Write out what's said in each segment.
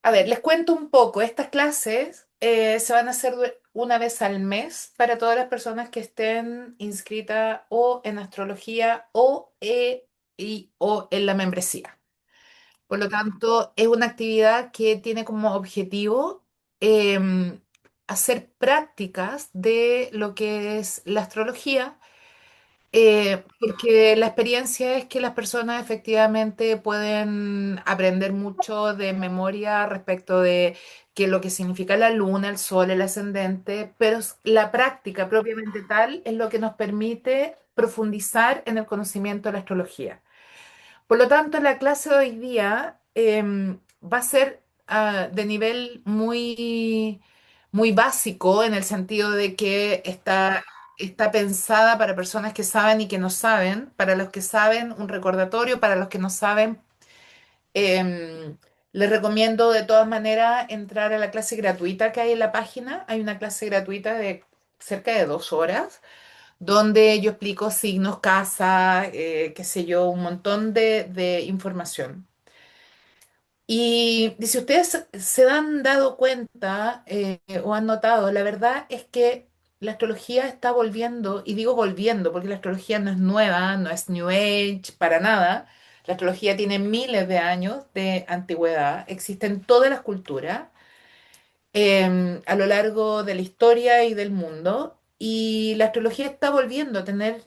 A ver, les cuento un poco. Estas clases se van a hacer una vez al mes para todas las personas que estén inscritas o en astrología o en la membresía. Por lo tanto, es una actividad que tiene como objetivo em, hacer prácticas de lo que es la astrología, porque la experiencia es que las personas efectivamente pueden aprender mucho de memoria respecto de qué es lo que significa la luna, el sol, el ascendente, pero la práctica propiamente tal es lo que nos permite profundizar en el conocimiento de la astrología. Por lo tanto, la clase de hoy día va a ser de nivel muy básico en el sentido de que está pensada para personas que saben y que no saben, para los que saben un recordatorio, para los que no saben, em, les recomiendo de todas maneras entrar a la clase gratuita que hay en la página. Hay una clase gratuita de cerca de 2 horas donde yo explico signos, casa, qué sé yo, un montón de información. Y si ustedes se han dado cuenta o han notado, la verdad es que la astrología está volviendo, y digo volviendo porque la astrología no es nueva, no es New Age, para nada. La astrología tiene miles de años de antigüedad, existe en todas las culturas a lo largo de la historia y del mundo. Y la astrología está volviendo a tener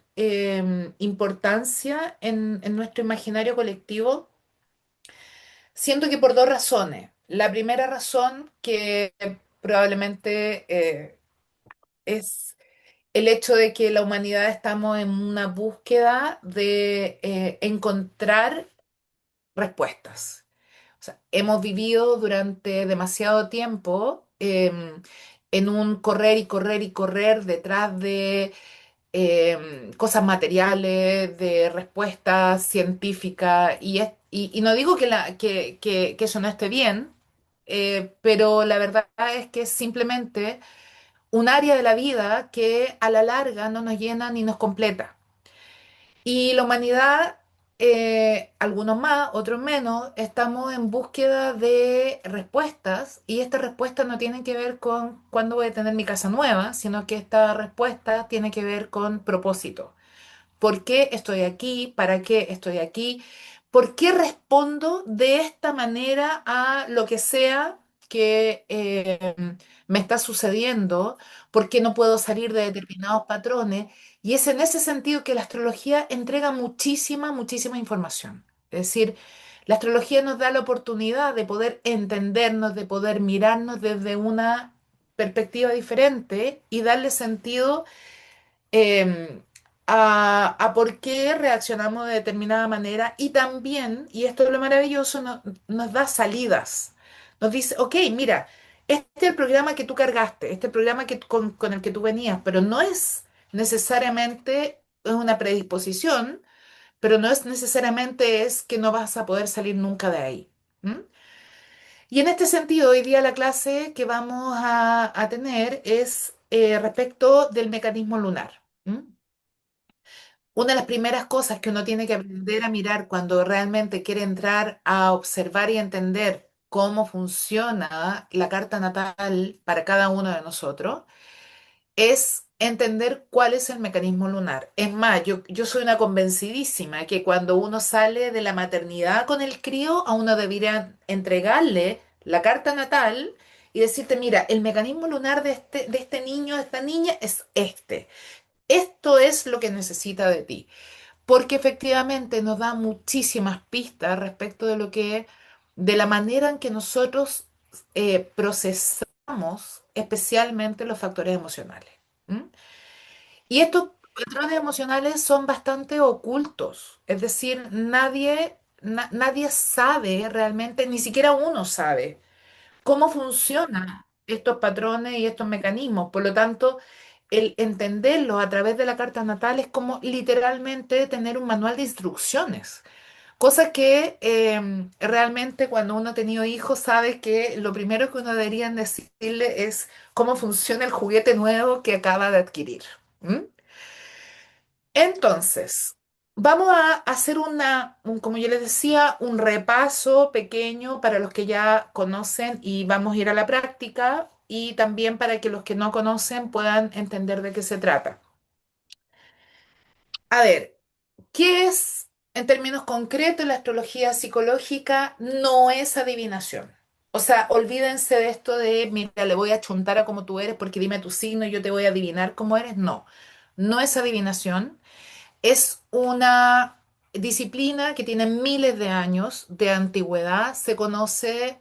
importancia en nuestro imaginario colectivo, siento que por dos razones. La primera razón que probablemente es el hecho de que la humanidad estamos en una búsqueda de encontrar respuestas. O sea, hemos vivido durante demasiado tiempo en un correr y correr y correr detrás de cosas materiales, de respuestas científicas, y no digo que eso no esté bien, pero la verdad es que es simplemente un área de la vida que a la larga no nos llena ni nos completa. Y la humanidad, algunos más, otros menos, estamos en búsqueda de respuestas y estas respuestas no tienen que ver con cuándo voy a tener mi casa nueva, sino que esta respuesta tiene que ver con propósito. ¿Por qué estoy aquí? ¿Para qué estoy aquí? ¿Por qué respondo de esta manera a lo que sea que me está sucediendo? ¿Por qué no puedo salir de determinados patrones? Y es en ese sentido que la astrología entrega muchísima información. Es decir, la astrología nos da la oportunidad de poder entendernos, de poder mirarnos desde una perspectiva diferente y darle sentido eh, a por qué reaccionamos de determinada manera y también, y esto es lo maravilloso, nos da salidas. Nos dice, ok, mira, este es el programa que tú cargaste, este es el programa con el que tú venías, pero no es necesariamente es una predisposición, pero no es necesariamente es que no vas a poder salir nunca de ahí. ¿M? Y en este sentido, hoy día la clase que vamos a tener es respecto del mecanismo lunar. ¿M? Una de las primeras cosas que uno tiene que aprender a mirar cuando realmente quiere entrar a observar y entender cómo funciona la carta natal para cada uno de nosotros es entender cuál es el mecanismo lunar. Es más, yo soy una convencidísima que cuando uno sale de la maternidad con el crío, a uno debería entregarle la carta natal y decirte, mira, el mecanismo lunar de este niño, de esta niña es este. Esto es lo que necesita de ti, porque efectivamente nos da muchísimas pistas respecto de de la manera en que nosotros procesamos especialmente los factores emocionales. ¿M? Y estos patrones emocionales son bastante ocultos, es decir, nadie sabe realmente, ni siquiera uno sabe cómo funcionan estos patrones y estos mecanismos. Por lo tanto, el entenderlos a través de la carta natal es como literalmente tener un manual de instrucciones. Cosa que realmente cuando uno ha tenido hijos sabe que lo primero que uno debería decirle es cómo funciona el juguete nuevo que acaba de adquirir. ¿M? Entonces, Vamos a hacer como yo les decía, un repaso pequeño para los que ya conocen y vamos a ir a la práctica y también para que los que no conocen puedan entender de qué se trata. A ver, ¿qué es en términos concretos la astrología psicológica? No es adivinación. O sea, olvídense de esto de, mira, le voy a chuntar a cómo tú eres porque dime tu signo y yo te voy a adivinar cómo eres. No, no es adivinación. Es una disciplina que tiene miles de años de antigüedad. Se conocen,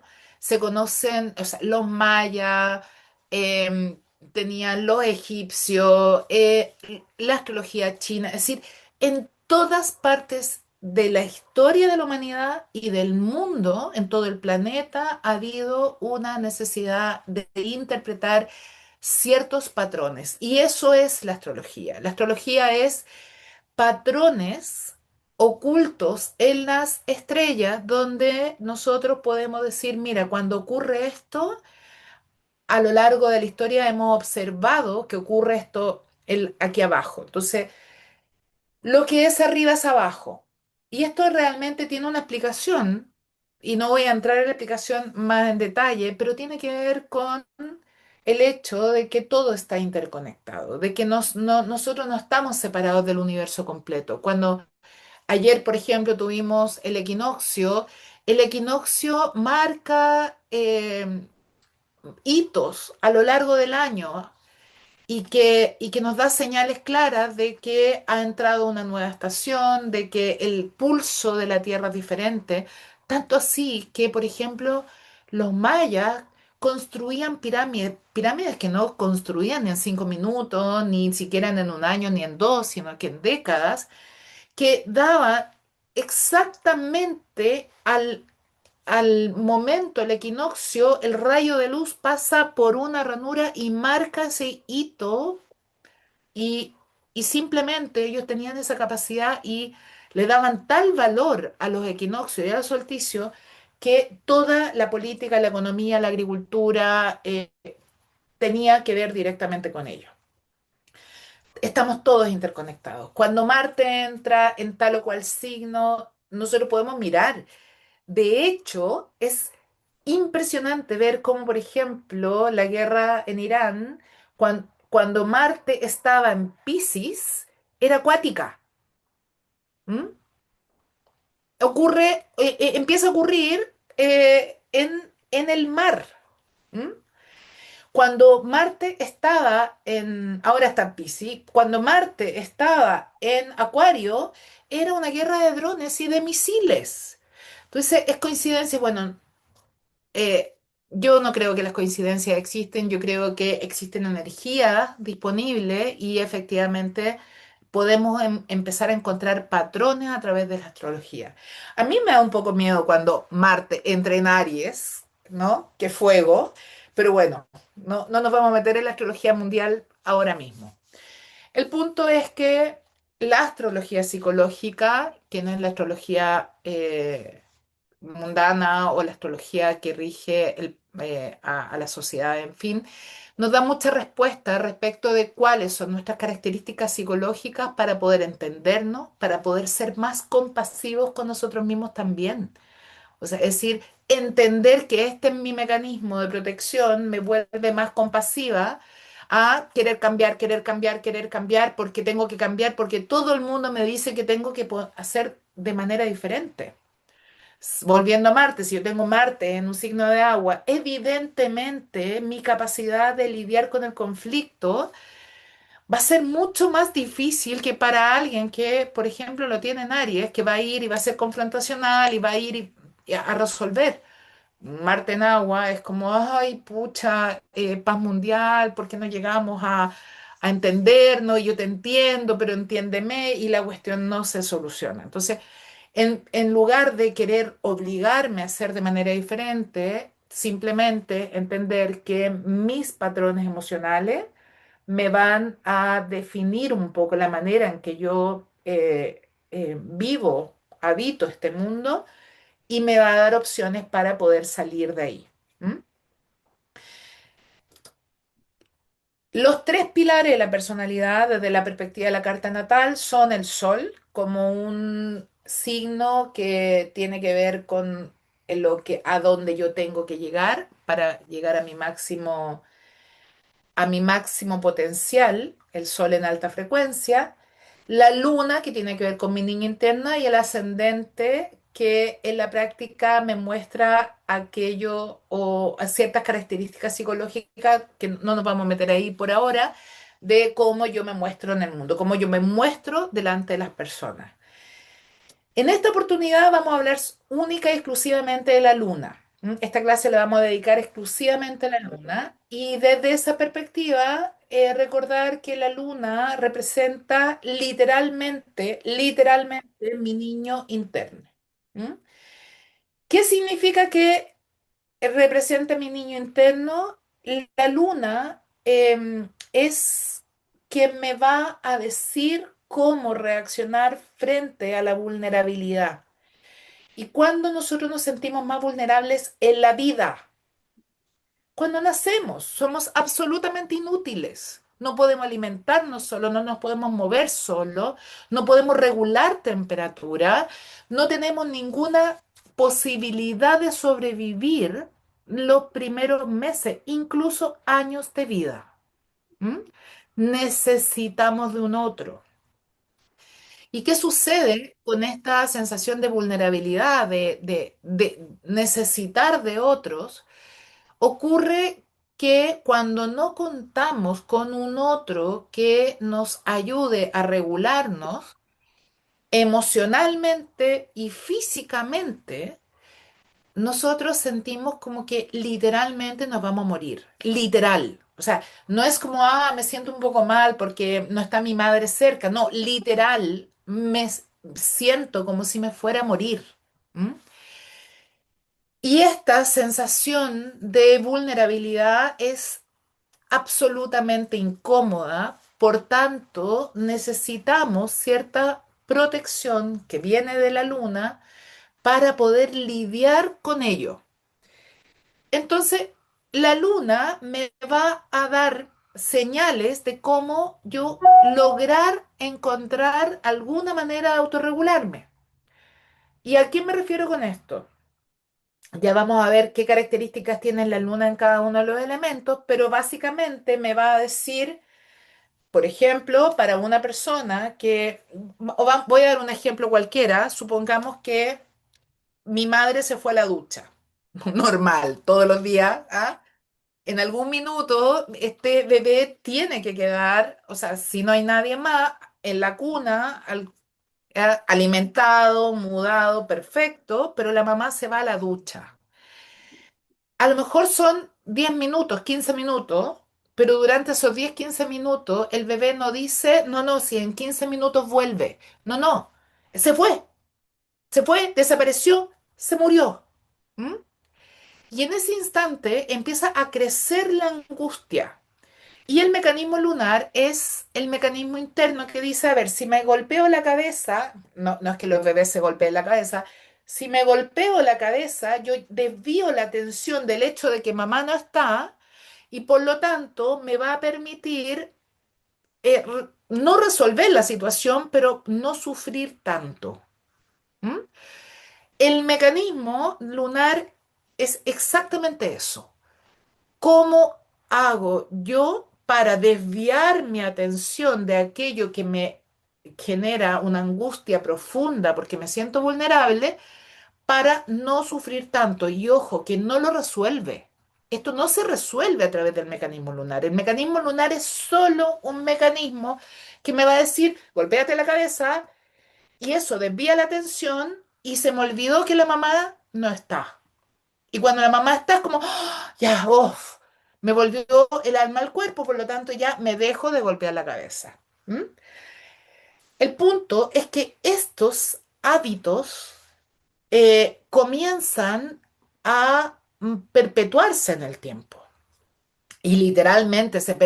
o sea, los mayas, em, tenían los egipcios, la astrología china. Es decir, en todas partes de la historia de la humanidad y del mundo, en todo el planeta, ha habido una necesidad de interpretar ciertos patrones. Y eso es la astrología. La astrología es patrones ocultos en las estrellas donde nosotros podemos decir, mira, cuando ocurre esto, a lo largo de la historia hemos observado que ocurre esto aquí abajo. Entonces, lo que es arriba es abajo. Y esto realmente tiene una explicación, y no voy a entrar en la explicación más en detalle, pero tiene que ver con el hecho de que todo está interconectado, de que nosotros no estamos separados del universo completo. Cuando ayer, por ejemplo, tuvimos el equinoccio marca hitos a lo largo del año y que nos da señales claras de que ha entrado una nueva estación, de que el pulso de la Tierra es diferente. Tanto así que, por ejemplo, los mayas construían pirámides que no construían ni en 5 minutos, ni siquiera en un año, ni en dos, sino que en décadas que daba exactamente al momento, el equinoccio, el rayo de luz pasa por una ranura y marca ese hito y, y simplemente ellos tenían esa capacidad y le daban tal valor a los equinoccios y a los solsticios que toda la política, la economía, la agricultura tenía que ver directamente con ellos. Estamos todos interconectados. Cuando Marte entra en tal o cual signo, nosotros podemos mirar. De hecho, es impresionante ver cómo, por ejemplo, la guerra en Irán, cuando Marte estaba en Piscis, era acuática. ¿M? Empieza a ocurrir en el mar. ¿M? Cuando Marte estaba ahora está en Piscis, cuando Marte estaba en Acuario, era una guerra de drones y de misiles. Entonces, es coincidencia, bueno, eh, yo no creo que las coincidencias existen, yo creo que existen energías disponibles y efectivamente podemos empezar a encontrar patrones a través de la astrología. A mí me da un poco miedo cuando Marte entra en Aries, ¿no? Que fuego, pero bueno, no nos vamos a meter en la astrología mundial ahora mismo. El punto es que la astrología psicológica, que no es la astrología mundana o la astrología que rige a la sociedad, en fin, nos da mucha respuesta respecto de cuáles son nuestras características psicológicas para poder entendernos, para poder ser más compasivos con nosotros mismos también. O sea, es decir, entender que este es mi mecanismo de protección me vuelve más compasiva a querer cambiar, querer cambiar, querer cambiar, porque tengo que cambiar, porque todo el mundo me dice que tengo que hacer de manera diferente. Volviendo a Marte, si yo tengo Marte en un signo de agua, evidentemente mi capacidad de lidiar con el conflicto va a ser mucho más difícil que para alguien que, por ejemplo, lo tiene en Aries, que va a ir y va a ser confrontacional y va a ir a resolver. Marte en agua es como, ay, pucha, paz mundial, ¿por qué no llegamos a entendernos? Yo te entiendo, pero entiéndeme y la cuestión no se soluciona. Entonces, en lugar de querer obligarme a hacer de manera diferente, simplemente entender que mis patrones emocionales me van a definir un poco la manera en que yo vivo, habito este mundo y me va a dar opciones para poder salir de ahí. ¿M? Los tres pilares de la personalidad desde la perspectiva de la carta natal son el sol como un signo que tiene que ver con a dónde yo tengo que llegar para llegar a mi máximo potencial, el sol en alta frecuencia, la luna que tiene que ver con mi niña interna y el ascendente que en la práctica me muestra aquello o a ciertas características psicológicas que no nos vamos a meter ahí por ahora, de cómo yo me muestro en el mundo, cómo yo me muestro delante de las personas. En esta oportunidad vamos a hablar única y exclusivamente de la luna. Esta clase la vamos a dedicar exclusivamente a la luna y desde esa perspectiva recordar que la luna representa literalmente mi niño interno. ¿Mm? ¿Qué significa que representa mi niño interno? La luna es quien me va a decir cómo reaccionar frente a la vulnerabilidad. ¿Y cuándo nosotros nos sentimos más vulnerables en la vida? Cuando nacemos, somos absolutamente inútiles. No podemos alimentarnos solo, no nos podemos mover solo, no podemos regular temperatura, no tenemos ninguna posibilidad de sobrevivir los primeros meses, incluso años de vida. ¿Mm? Necesitamos de un otro. ¿Y qué sucede con esta sensación de vulnerabilidad, de necesitar de otros? Ocurre que cuando no contamos con un otro que nos ayude a regularnos emocionalmente y físicamente, nosotros sentimos como que literalmente nos vamos a morir. Literal. O sea, no es como, me siento un poco mal porque no está mi madre cerca. No, literal, siento como si me fuera a morir. ¿Mm? Y esta sensación de vulnerabilidad es absolutamente incómoda, por tanto, necesitamos cierta protección que viene de la luna para poder lidiar con ello. Entonces, la luna me va a dar señales de cómo yo lograr encontrar alguna manera de autorregularme. ¿Y a qué me refiero con esto? Ya vamos a ver qué características tiene la luna en cada uno de los elementos, pero básicamente me va a decir, por ejemplo, para una persona voy a dar un ejemplo cualquiera, supongamos que mi madre se fue a la ducha, normal, todos los días, ¿ah? En algún minuto este bebé tiene que quedar, o sea, si no hay nadie más, en la cuna, alimentado, mudado, perfecto, pero la mamá se va a la ducha. A lo mejor son 10 minutos, 15 minutos, pero durante esos 10 15 minutos el bebé no dice, no, no, si en 15 minutos vuelve. No, no, se fue, desapareció, se murió. ¿Mm? Y en ese instante empieza a crecer la angustia. Y el mecanismo lunar es el mecanismo interno que dice, a ver, si me golpeo la cabeza, no, no es que los bebés se golpeen la cabeza, si me golpeo la cabeza, yo desvío la atención del hecho de que mamá no está y por lo tanto me va a permitir no resolver la situación, pero no sufrir tanto. ¿Mm? El mecanismo lunar es exactamente eso. ¿Cómo hago yo para desviar mi atención de aquello que me genera una angustia profunda porque me siento vulnerable para no sufrir tanto? Y ojo, que no lo resuelve. Esto no se resuelve a través del mecanismo lunar. El mecanismo lunar es solo un mecanismo que me va a decir, golpéate la cabeza y eso desvía la atención y se me olvidó que la mamá no está. Y cuando la mamá está es como, ¡ah! Ya, uff, me volvió el alma al cuerpo, por lo tanto ya me dejo de golpear la cabeza. ¿Mm? El punto es que estos hábitos comienzan a perpetuarse en el tiempo. Y literalmente se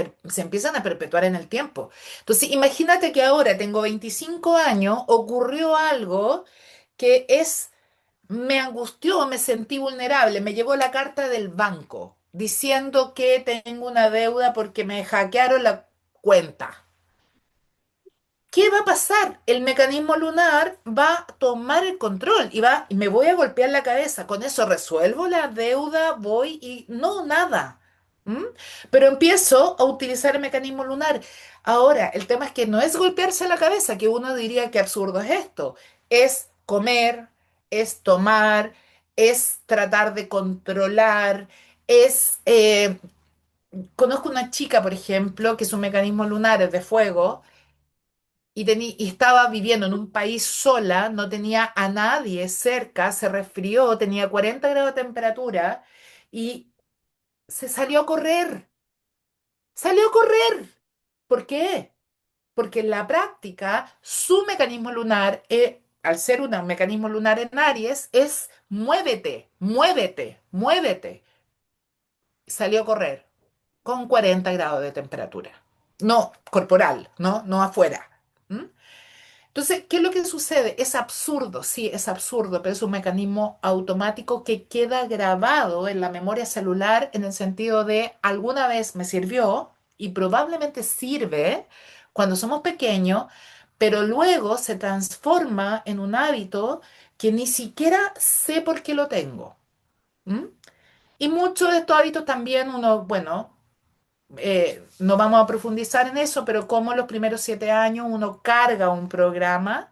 empiezan a perpetuar en el tiempo. Entonces, imagínate que ahora tengo 25 años, ocurrió algo que me angustió, me sentí vulnerable, me llegó la carta del banco. diciendo que tengo una deuda porque me hackearon la cuenta. ¿Qué va a pasar? El mecanismo lunar va a tomar el control y me voy a golpear la cabeza. Con eso resuelvo la deuda, voy y no, nada. ¿Mm? Pero empiezo a utilizar el mecanismo lunar. Ahora, el tema es que no es golpearse la cabeza, que uno diría que absurdo es esto. Es comer, es tomar, es tratar de controlar, es... conozco una chica, por ejemplo, que su mecanismo lunar es de fuego y estaba viviendo en un país sola, no tenía a nadie cerca, se resfrió, tenía 40 grados de temperatura y se salió a correr, salió a correr. ¿Por qué? Porque en la práctica su mecanismo lunar, al ser un mecanismo lunar en Aries, es muévete, muévete, muévete. Salió a correr con 40 grados de temperatura. No corporal, no, no afuera. ¿Mm? Entonces, ¿qué es lo que sucede? Es absurdo, sí, es absurdo, pero es un mecanismo automático que queda grabado en la memoria celular en el sentido de alguna vez me sirvió y probablemente sirve cuando somos pequeños, pero luego se transforma en un hábito que ni siquiera sé por qué lo tengo. ¿Mm? Y muchos de estos hábitos también uno, bueno, no vamos a profundizar en eso, pero como los primeros 7 años uno carga un programa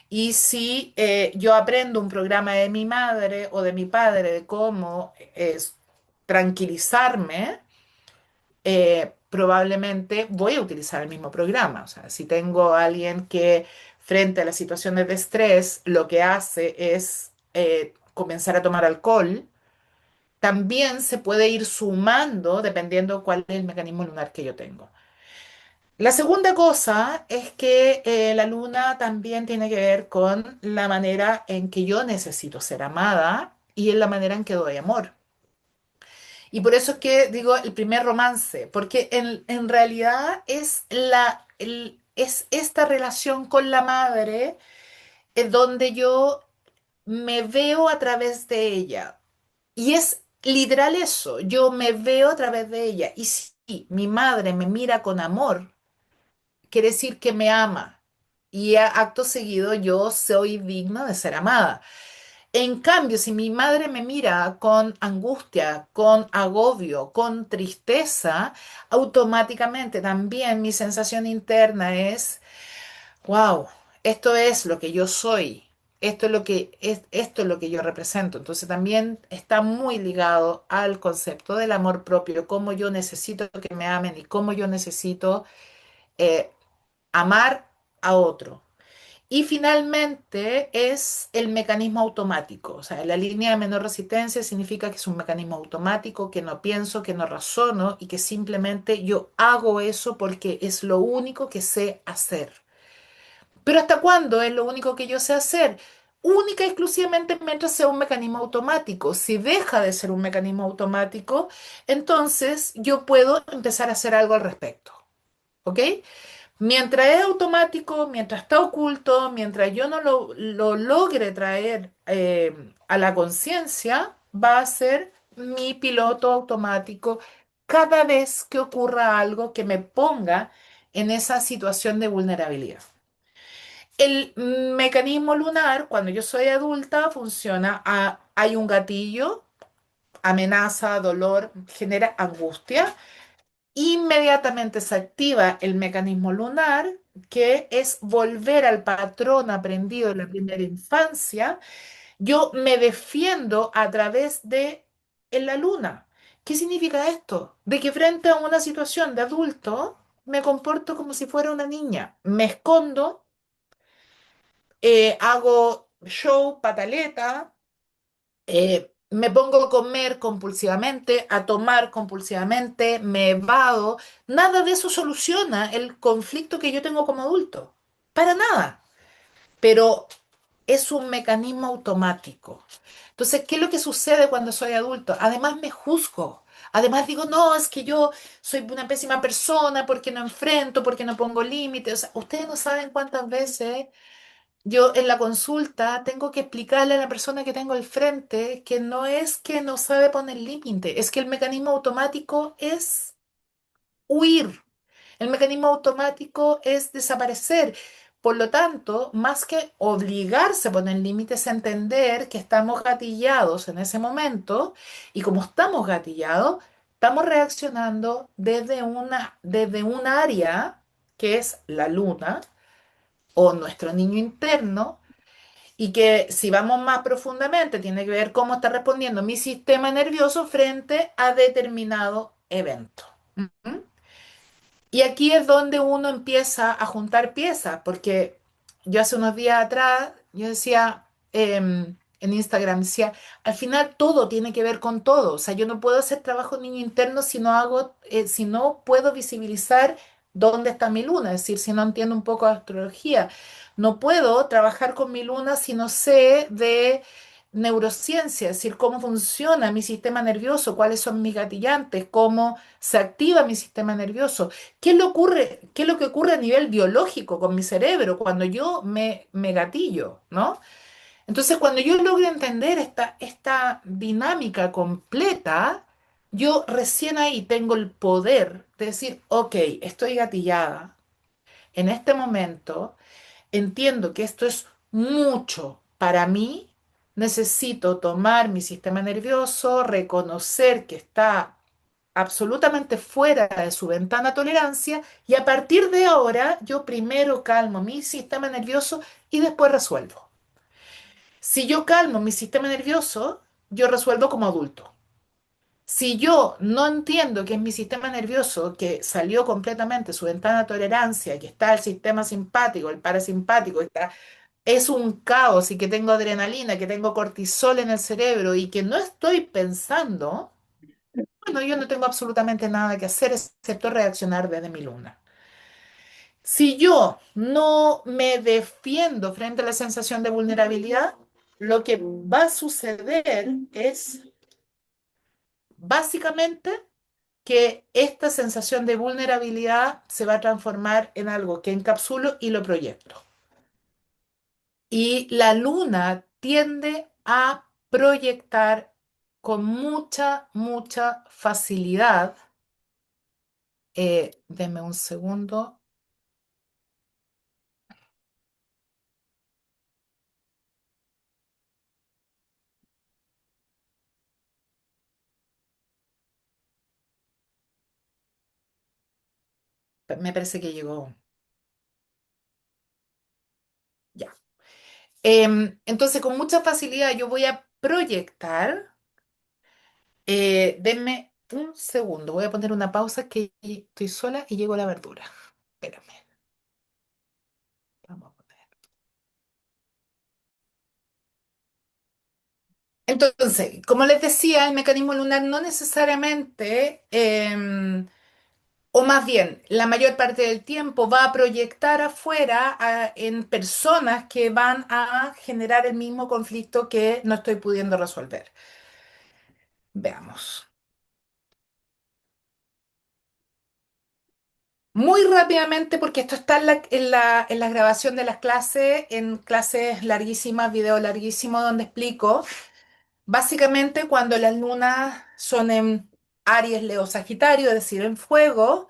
y si yo aprendo un programa de mi madre o de mi padre de cómo es tranquilizarme, probablemente voy a utilizar el mismo programa. O sea, si tengo a alguien que frente a las situaciones de estrés lo que hace es comenzar a tomar alcohol, también se puede ir sumando dependiendo cuál es el mecanismo lunar que yo tengo. La segunda cosa es que la luna también tiene que ver con la manera en que yo necesito ser amada y en la manera en que doy amor. Y por eso es que digo el primer romance, porque en realidad es es esta relación con la madre donde yo me veo a través de ella. Y es literal eso, yo me veo a través de ella. Y si mi madre me mira con amor, quiere decir que me ama. Y acto seguido yo soy digna de ser amada. En cambio, si mi madre me mira con angustia, con agobio, con tristeza, automáticamente también mi sensación interna es, wow, esto es lo que yo soy. Esto es lo que yo represento. Entonces también está muy ligado al concepto del amor propio, cómo yo necesito que me amen y cómo yo necesito eh, amar a otro. Y finalmente es el mecanismo automático. O sea, la línea de menor resistencia significa que es un mecanismo automático, que no pienso, que no razono y que simplemente yo hago eso porque es lo único que sé hacer. Pero ¿hasta cuándo es lo único que yo sé hacer? Única y exclusivamente mientras sea un mecanismo automático. Si deja de ser un mecanismo automático, entonces yo puedo empezar a hacer algo al respecto. ¿Ok? Mientras es automático, mientras está oculto, mientras yo no lo logre traer a la conciencia, va a ser mi piloto automático cada vez que ocurra algo que me ponga en esa situación de vulnerabilidad. El mecanismo lunar, cuando yo soy adulta, funciona hay un gatillo, amenaza, dolor, genera angustia. Inmediatamente se activa el mecanismo lunar, que es volver al patrón aprendido en la primera infancia. Yo me defiendo a través de en la luna. ¿Qué significa esto? De que frente a una situación de adulto me comporto como si fuera una niña. Me escondo, hago show, pataleta, me pongo a comer compulsivamente, a tomar compulsivamente, me evado. Nada de eso soluciona el conflicto que yo tengo como adulto. Para nada. Pero es un mecanismo automático. Entonces, ¿qué es lo que sucede cuando soy adulto? Además me juzgo. Además digo, no, es que yo soy una pésima persona porque no enfrento, porque no pongo límites. O sea, ustedes no saben cuántas veces yo en la consulta tengo que explicarle a la persona que tengo al frente que no es que no sabe poner límite, es que el mecanismo automático es huir. El mecanismo automático es desaparecer. Por lo tanto, más que obligarse a poner límites, entender que estamos gatillados en ese momento y como estamos gatillados, estamos reaccionando desde un área que es la luna o nuestro niño interno y que si vamos más profundamente tiene que ver cómo está respondiendo mi sistema nervioso frente a determinado evento. ¿Mm? Y aquí es donde uno empieza a juntar piezas, porque yo hace unos días atrás, yo decía en Instagram, decía, al final todo tiene que ver con todo. O sea, yo no puedo hacer trabajo niño interno si no hago, si no puedo visibilizar dónde está mi luna, es decir, si no entiendo un poco de astrología. No puedo trabajar con mi luna si no sé de neurociencia, es decir, cómo funciona mi sistema nervioso, cuáles son mis gatillantes, cómo se activa mi sistema nervioso. ¿Qué es lo que ocurre a nivel biológico con mi cerebro cuando yo me gatillo, ¿no? Entonces, cuando yo logro entender esta dinámica completa, yo recién ahí tengo el poder de decir, ok, estoy gatillada en este momento, entiendo que esto es mucho para mí, necesito tomar mi sistema nervioso, reconocer que está absolutamente fuera de su ventana de tolerancia y a partir de ahora yo primero calmo mi sistema nervioso y después resuelvo. Si yo calmo mi sistema nervioso, yo resuelvo como adulto. Si yo no entiendo que es mi sistema nervioso que salió completamente de su ventana de tolerancia, que está el sistema simpático, el parasimpático, está, es un caos y que tengo adrenalina, que tengo cortisol en el cerebro y que no estoy pensando, bueno, yo no tengo absolutamente nada que hacer excepto reaccionar desde mi luna. Si yo no me defiendo frente a la sensación de vulnerabilidad, lo que va a suceder es básicamente que esta sensación de vulnerabilidad se va a transformar en algo que encapsulo y lo proyecto. Y la luna tiende a proyectar con mucha facilidad. Deme un segundo. Me parece que llegó ya. Entonces, con mucha facilidad yo voy a proyectar. Denme un segundo. Voy a poner una pausa que estoy sola y llego a la verdura. Espérame. Vamos a poner. Entonces, como les decía, el mecanismo lunar no necesariamente, o más bien, la mayor parte del tiempo va a proyectar afuera en personas que van a generar el mismo conflicto que no estoy pudiendo resolver. Veamos. Muy rápidamente, porque esto está en la grabación de las clases, en clases larguísimas, video larguísimo, donde explico, básicamente cuando las lunas son en Aries, Leo, Sagitario, es decir, en fuego,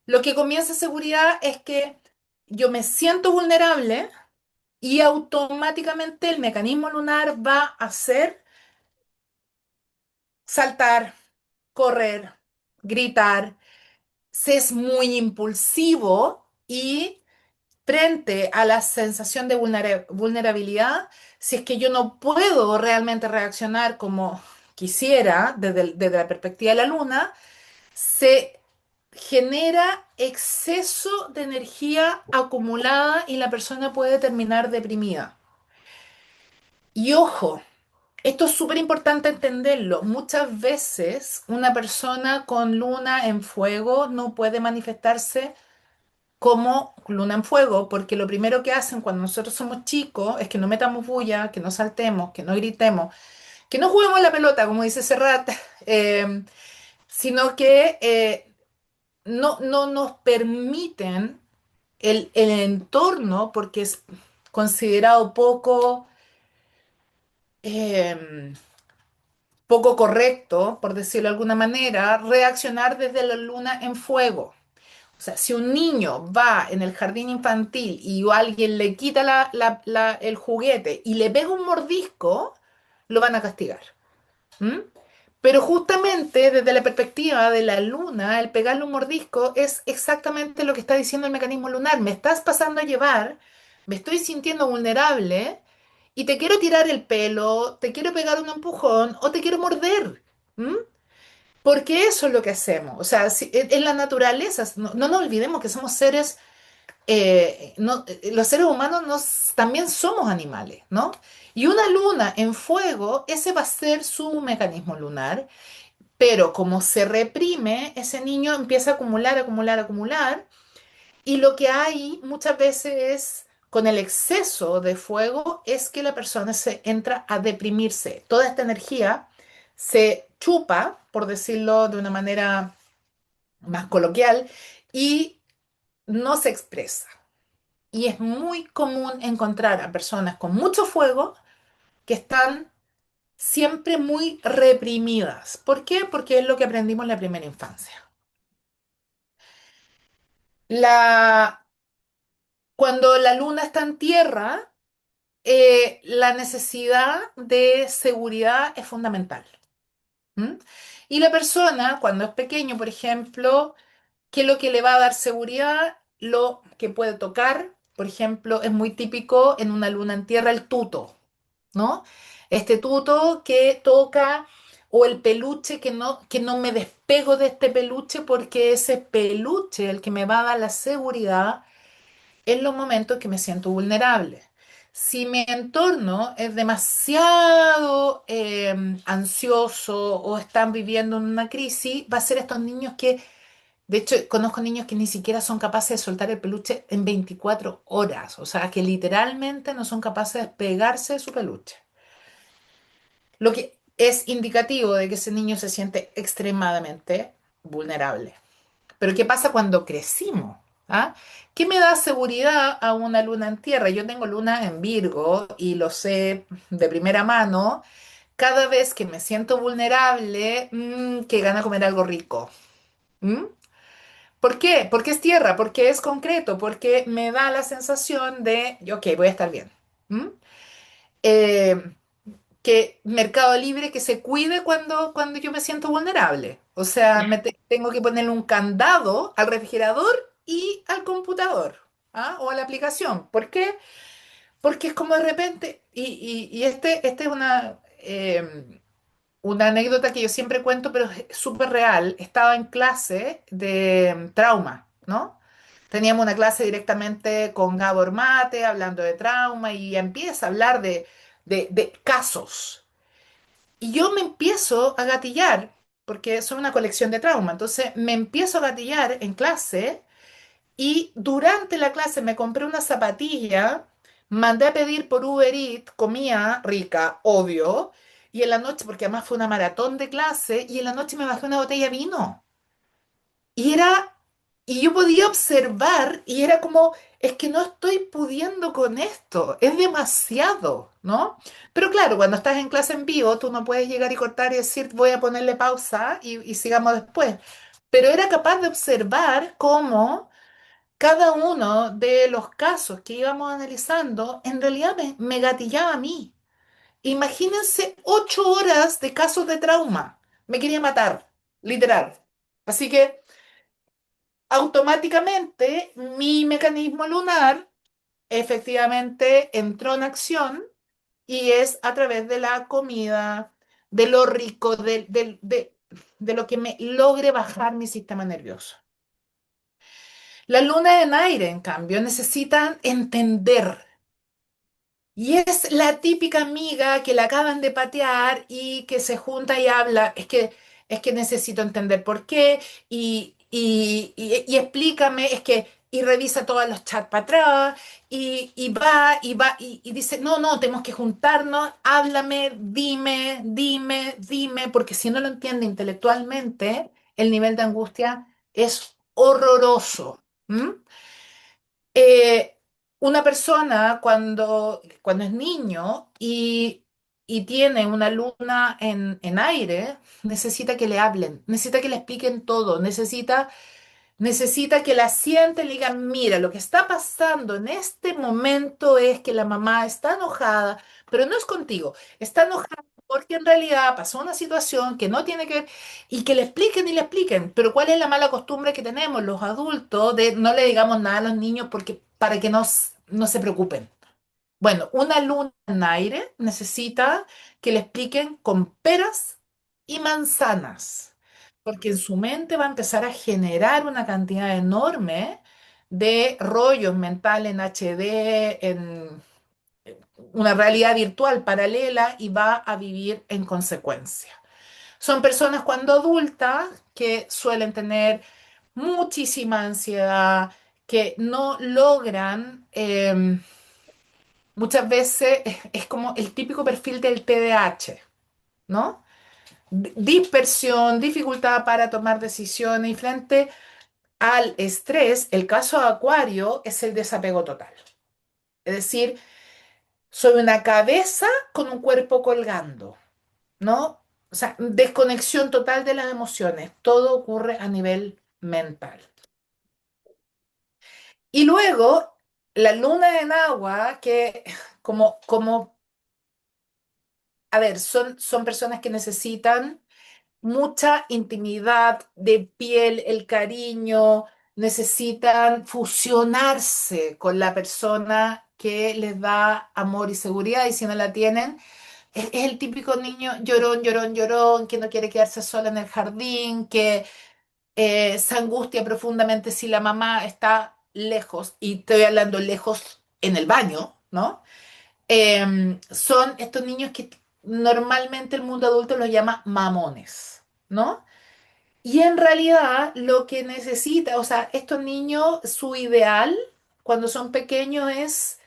lo que comienza seguridad es que yo me siento vulnerable y automáticamente el mecanismo lunar va a hacer saltar, correr, gritar, se es muy impulsivo y frente a la sensación de vulnerabilidad, si es que yo no puedo realmente reaccionar como quisiera desde la perspectiva de la luna, se genera exceso de energía acumulada y la persona puede terminar deprimida. Y ojo, esto es súper importante entenderlo. Muchas veces una persona con luna en fuego no puede manifestarse como luna en fuego, porque lo primero que hacen cuando nosotros somos chicos es que no metamos bulla, que no saltemos, que no gritemos, que no juguemos a la pelota, como dice Serrat, eh, sino que no nos permiten el entorno, porque es considerado eh, poco correcto, por decirlo de alguna manera, reaccionar desde la luna en fuego. O sea, si un niño va en el jardín infantil y alguien le quita el juguete y le pega un mordisco, lo van a castigar. ¿M? Pero justamente desde la perspectiva de la luna, el pegarle un mordisco es exactamente lo que está diciendo el mecanismo lunar. Me estás pasando a llevar, me estoy sintiendo vulnerable y te quiero tirar el pelo, te quiero pegar un empujón o te quiero morder. ¿M? Porque eso es lo que hacemos. O sea, en la naturaleza, no nos olvidemos que somos seres, los seres humanos también somos animales, ¿no? Y una luna en fuego, ese va a ser su mecanismo lunar, pero como se reprime, ese niño empieza a acumular, acumular, acumular, y lo que hay muchas veces es, con el exceso de fuego, es que la persona se entra a deprimirse. Toda esta energía se chupa, por decirlo de una manera más coloquial, y no se expresa. Y es muy común encontrar a personas con mucho fuego que están siempre muy reprimidas. ¿Por qué? Porque es lo que aprendimos en la primera infancia. La, Cuando la luna está en tierra, la necesidad de seguridad es fundamental. ¿M? Y la persona, cuando es pequeño, por ejemplo, ¿qué es lo que le va a dar seguridad? Lo que puede tocar, por ejemplo, es muy típico en una luna en tierra el tuto, ¿no? Este tuto que toca o el peluche que no me despego de este peluche porque ese peluche el que me va a dar la seguridad en los momentos que me siento vulnerable. Si mi entorno es demasiado ansioso o están viviendo en una crisis, va a ser estos niños que, de hecho, conozco niños que ni siquiera son capaces de soltar el peluche en 24 horas, o sea, que literalmente no son capaces de pegarse de su peluche. Lo que es indicativo de que ese niño se siente extremadamente vulnerable. Pero ¿qué pasa cuando crecimos? ¿Ah? ¿Qué me da seguridad a una luna en tierra? Yo tengo luna en Virgo y lo sé de primera mano. Cada vez que me siento vulnerable, que gana comer algo rico. ¿Mm? ¿Por qué? Porque es tierra, porque es concreto, porque me da la sensación de, ok, voy a estar bien. ¿Mm? Eh, que Mercado Libre que se cuide cuando yo me siento vulnerable. O sea, tengo que ponerle un candado al refrigerador y al computador, ¿ah? O a la aplicación. ¿Por qué? Porque es como de repente, este es una anécdota que yo siempre cuento, pero es súper real. Estaba en clase de trauma, ¿no? Teníamos una clase directamente con Gabor Mate, hablando de trauma, y empieza a hablar de casos. Y yo me empiezo a gatillar, porque son una colección de trauma. Entonces me empiezo a gatillar en clase y durante la clase me compré una zapatilla, mandé a pedir por Uber Eats, comida rica, obvio, y en la noche, porque además fue una maratón de clase, y en la noche me bajé una botella de vino. Y era, y yo podía observar y era como, es que no estoy pudiendo con esto, es demasiado, ¿no? Pero claro, cuando estás en clase en vivo, tú no puedes llegar y cortar y decir, voy a ponerle pausa y sigamos después. Pero era capaz de observar cómo cada uno de los casos que íbamos analizando en realidad me gatillaba a mí. Imagínense 8 horas de casos de trauma. Me quería matar, literal. Así que automáticamente mi mecanismo lunar efectivamente entró en acción y es a través de la comida, de lo rico, de lo que me logre bajar mi sistema nervioso. La luna en aire, en cambio, necesitan entender. Y es la típica amiga que la acaban de patear y que se junta y habla. Es que necesito entender por qué y explícame, y revisa todos los chats para atrás y dice, no, no, tenemos que juntarnos, háblame, dime, dime, dime, porque si no lo entiende intelectualmente, el nivel de angustia es horroroso. ¿M? Una persona cuando es niño y tiene una luna en aire, necesita que le hablen, necesita que le expliquen todo, necesita que la sienten y le digan, mira, lo que está pasando en este momento es que la mamá está enojada, pero no es contigo, está enojada porque en realidad pasó una situación que no tiene que ver y que le expliquen y le expliquen. Pero ¿cuál es la mala costumbre que tenemos los adultos de no le digamos nada a los niños porque para que no se preocupen? Bueno, una luna en aire necesita que le expliquen con peras y manzanas, porque en su mente va a empezar a generar una cantidad enorme de rollos mentales en HD, en una realidad virtual paralela y va a vivir en consecuencia. Son personas cuando adultas que suelen tener muchísima ansiedad, que no logran muchas veces es como el típico perfil del TDAH, ¿no? Dispersión, dificultad para tomar decisiones y frente al estrés, el caso de Acuario es el desapego total. Es decir, soy una cabeza con un cuerpo colgando, ¿no? O sea, desconexión total de las emociones. Todo ocurre a nivel mental. Y luego, la luna en agua, que como a ver, son personas que necesitan mucha intimidad de piel, el cariño, necesitan fusionarse con la persona que les da amor y seguridad y si no la tienen, es el típico niño llorón, llorón, llorón, que no quiere quedarse sola en el jardín, que se angustia profundamente si la mamá está lejos, y estoy hablando lejos en el baño, ¿no? Son estos niños que normalmente el mundo adulto los llama mamones, ¿no? Y en realidad lo que necesita, o sea, estos niños, su ideal cuando son pequeños es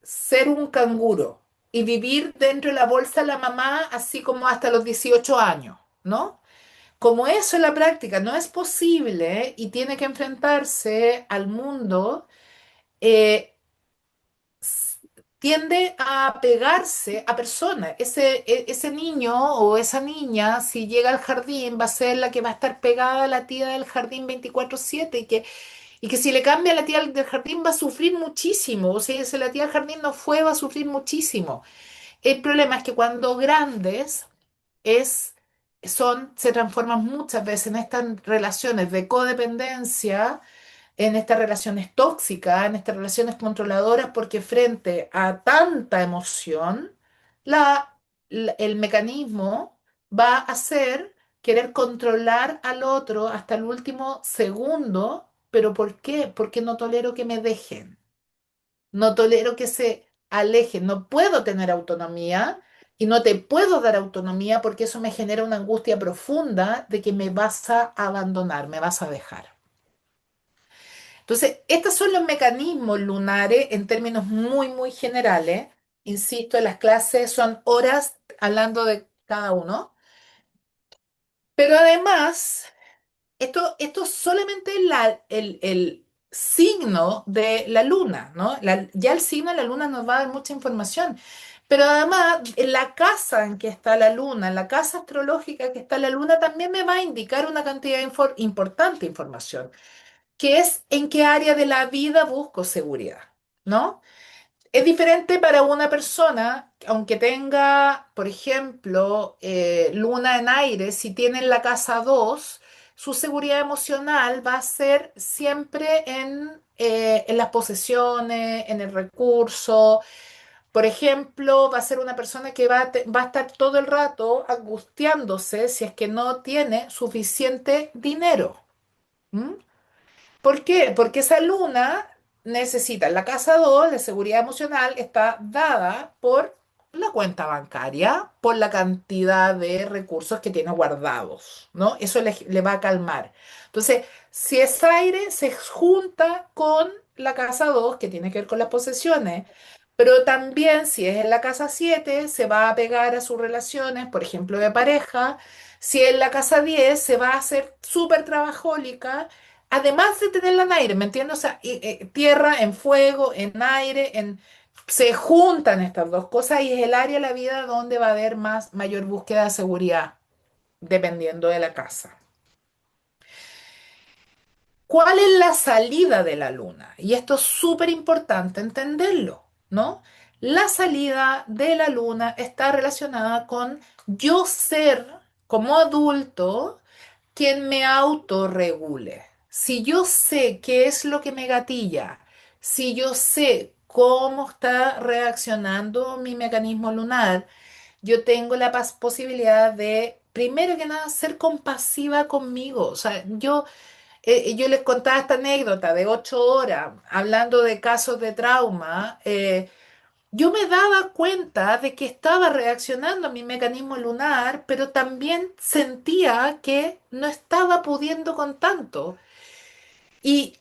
ser un canguro y vivir dentro de la bolsa de la mamá así como hasta los 18 años, ¿no? Como eso en la práctica no es posible y tiene que enfrentarse al mundo, eh, tiende a pegarse a personas. Ese niño o esa niña, si llega al jardín, va a ser la que va a estar pegada a la tía del jardín 24/7 y que si le cambia a la tía del jardín va a sufrir muchísimo. O sea, si la tía del jardín no fue, va a sufrir muchísimo. El problema es que cuando grandes es, se transforman muchas veces en estas relaciones de codependencia, en estas relaciones tóxicas, en estas relaciones controladoras, porque frente a tanta emoción, el mecanismo va a ser querer controlar al otro hasta el último segundo. ¿Pero por qué? Porque no tolero que me dejen, no tolero que se alejen, no puedo tener autonomía. Y no te puedo dar autonomía porque eso me genera una angustia profunda de que me vas a abandonar, me vas a dejar. Entonces, estos son los mecanismos lunares en términos muy, muy generales. Insisto, las clases son horas hablando de cada uno. Pero además, esto es solamente el signo de la luna, ¿no? Ya el signo de la luna nos va a dar mucha información. Pero además, en la casa en que está la luna, en la casa astrológica que está la luna, también me va a indicar una cantidad de importante información, que es en qué área de la vida busco seguridad, ¿no? Es diferente para una persona, aunque tenga, por ejemplo, luna en aire, si tiene en la casa 2, su seguridad emocional va a ser siempre en las posesiones, en el recurso. Por ejemplo, va a ser una persona que va a estar todo el rato angustiándose si es que no tiene suficiente dinero. ¿M? ¿Por qué? Porque esa luna necesita, la casa 2, la seguridad emocional está dada por la cuenta bancaria, por la cantidad de recursos que tiene guardados, ¿no? Eso le va a calmar. Entonces, si es aire, se junta con la casa 2, que tiene que ver con las posesiones, pero también si es en la casa 7, se va a pegar a sus relaciones, por ejemplo, de pareja. Si es en la casa 10, se va a hacer súper trabajólica además de tenerla en aire, ¿me entiendes? O sea, tierra, en fuego, en aire, se juntan estas dos cosas y es el área de la vida donde va a haber mayor búsqueda de seguridad, dependiendo de la casa. ¿Cuál es la salida de la luna? Y esto es súper importante entenderlo, ¿no? La salida de la luna está relacionada con yo ser como adulto quien me autorregule. Si yo sé qué es lo que me gatilla, si yo sé cómo está reaccionando mi mecanismo lunar, yo tengo la posibilidad de, primero que nada, ser compasiva conmigo. O sea, yo les contaba esta anécdota de 8 horas, hablando de casos de trauma. Yo me daba cuenta de que estaba reaccionando a mi mecanismo lunar, pero también sentía que no estaba pudiendo con tanto. Y,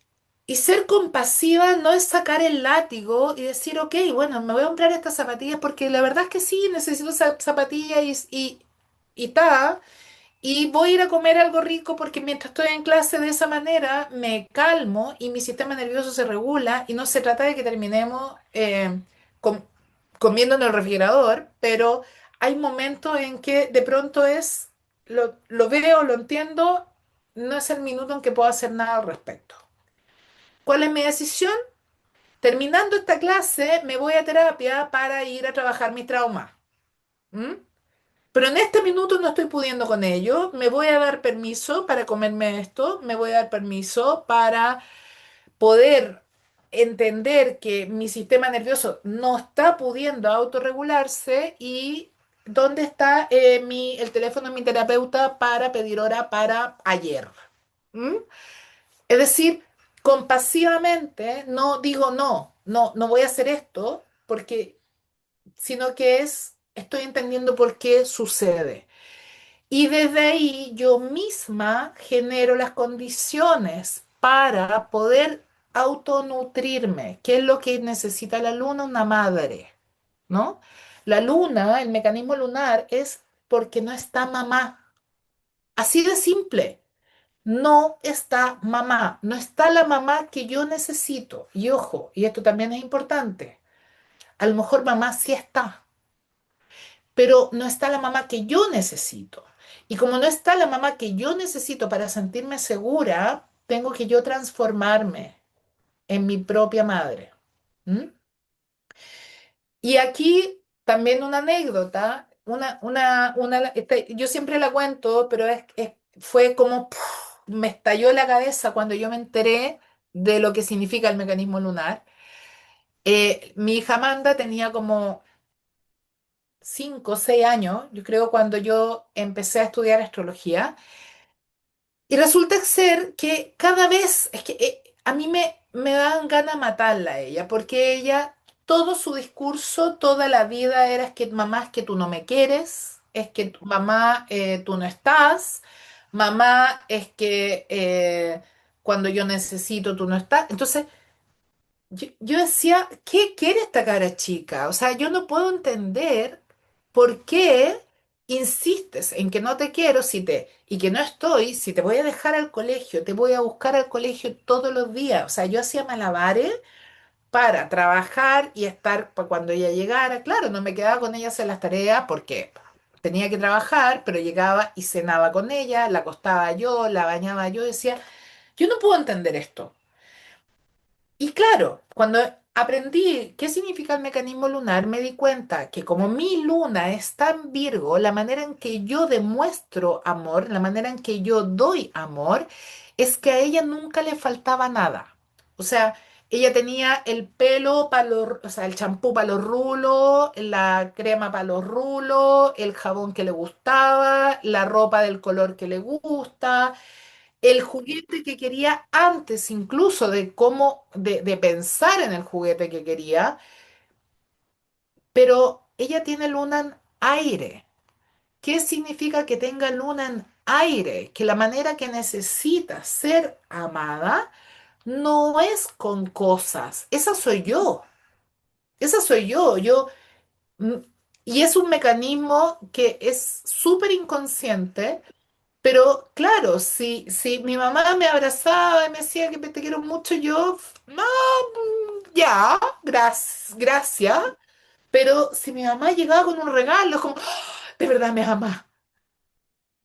y ser compasiva no es sacar el látigo y decir, ok, bueno, me voy a comprar estas zapatillas porque la verdad es que sí, necesito zapatillas y ta. Y voy a ir a comer algo rico porque mientras estoy en clase de esa manera me calmo y mi sistema nervioso se regula y no se trata de que terminemos com- comiendo en el refrigerador, pero hay momentos en que de pronto lo veo, lo entiendo, no es el minuto en que puedo hacer nada al respecto. ¿Cuál es mi decisión? Terminando esta clase me voy a terapia para ir a trabajar mi trauma. ¿Mm? Pero en este minuto no estoy pudiendo con ello. Me voy a dar permiso para comerme esto. Me voy a dar permiso para poder entender que mi sistema nervioso no está pudiendo autorregularse y dónde está el teléfono de mi terapeuta para pedir hora para ayer. ¿Mm? Es decir, compasivamente no digo no voy a hacer esto porque, sino que estoy entendiendo por qué sucede. Y desde ahí yo misma genero las condiciones para poder autonutrirme, que es lo que necesita la luna, una madre, ¿no? La luna, el mecanismo lunar, es porque no está mamá. Así de simple. No está mamá, no está la mamá que yo necesito. Y ojo, y esto también es importante, a lo mejor mamá sí está, pero no está la mamá que yo necesito. Y como no está la mamá que yo necesito para sentirme segura, tengo que yo transformarme en mi propia madre. ¿Mm? Y aquí también una anécdota, yo siempre la cuento, pero fue como ¡puf! Me estalló la cabeza cuando yo me enteré de lo que significa el mecanismo lunar. Mi hija Amanda tenía como 5 o 6 años, yo creo, cuando yo empecé a estudiar astrología. Y resulta ser que cada vez, es que a mí me dan ganas de matarla a ella, porque ella, todo su discurso, toda la vida era es que mamá, es que tú no me quieres, es que mamá, tú no estás, mamá, es que cuando yo necesito, tú no estás. Entonces, yo decía, ¿qué quiere esta cara chica? O sea, yo no puedo entender por qué insistes en que no te quiero y que no estoy, si te voy a dejar al colegio, te voy a buscar al colegio todos los días. O sea, yo hacía malabares para trabajar y estar para cuando ella llegara. Claro, no me quedaba con ella a hacer las tareas porque tenía que trabajar, pero llegaba y cenaba con ella, la acostaba yo, la bañaba yo. Decía, yo no puedo entender esto. Y claro, cuando aprendí qué significa el mecanismo lunar, me di cuenta que como mi luna está en Virgo, la manera en que yo demuestro amor, la manera en que yo doy amor, es que a ella nunca le faltaba nada. O sea, ella tenía el pelo para o sea, el champú para los rulos, la crema para los rulos, el jabón que le gustaba, la ropa del color que le gusta, el juguete que quería antes incluso de de pensar en el juguete que quería, pero ella tiene luna en aire. ¿Qué significa que tenga luna en aire? Que la manera que necesita ser amada no es con cosas. Esa soy yo. Esa soy yo. Mm, y es un mecanismo que es súper inconsciente, Pero claro, si mi mamá me abrazaba y me decía que te quiero mucho, yo, no, ya, gracias. Pero si mi mamá llegaba con un regalo, es como, "Ah, de verdad me ama,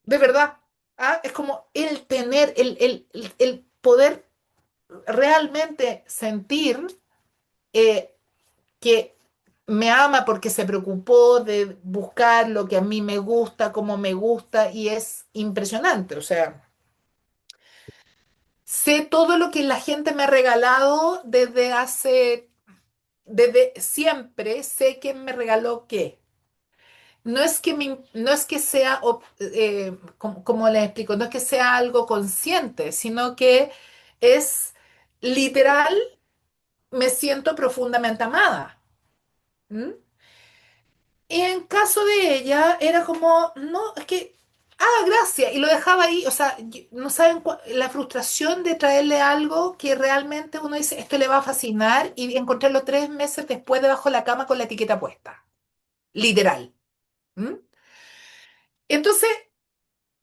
de verdad. Ah, es como el tener, el poder realmente sentir que me ama porque se preocupó de buscar lo que a mí me gusta, como me gusta, y es impresionante. O sea, sé todo lo que la gente me ha regalado desde siempre, sé quién me regaló qué. No es que sea, como les explico, no es que sea algo consciente, sino que es literal, me siento profundamente amada. ¿M? Y en caso de ella, era como, no, es que, gracias, y lo dejaba ahí, o sea, no saben la frustración de traerle algo que realmente uno dice, esto le va a fascinar, y encontrarlo 3 meses después debajo de la cama con la etiqueta puesta, literal. ¿M? Entonces,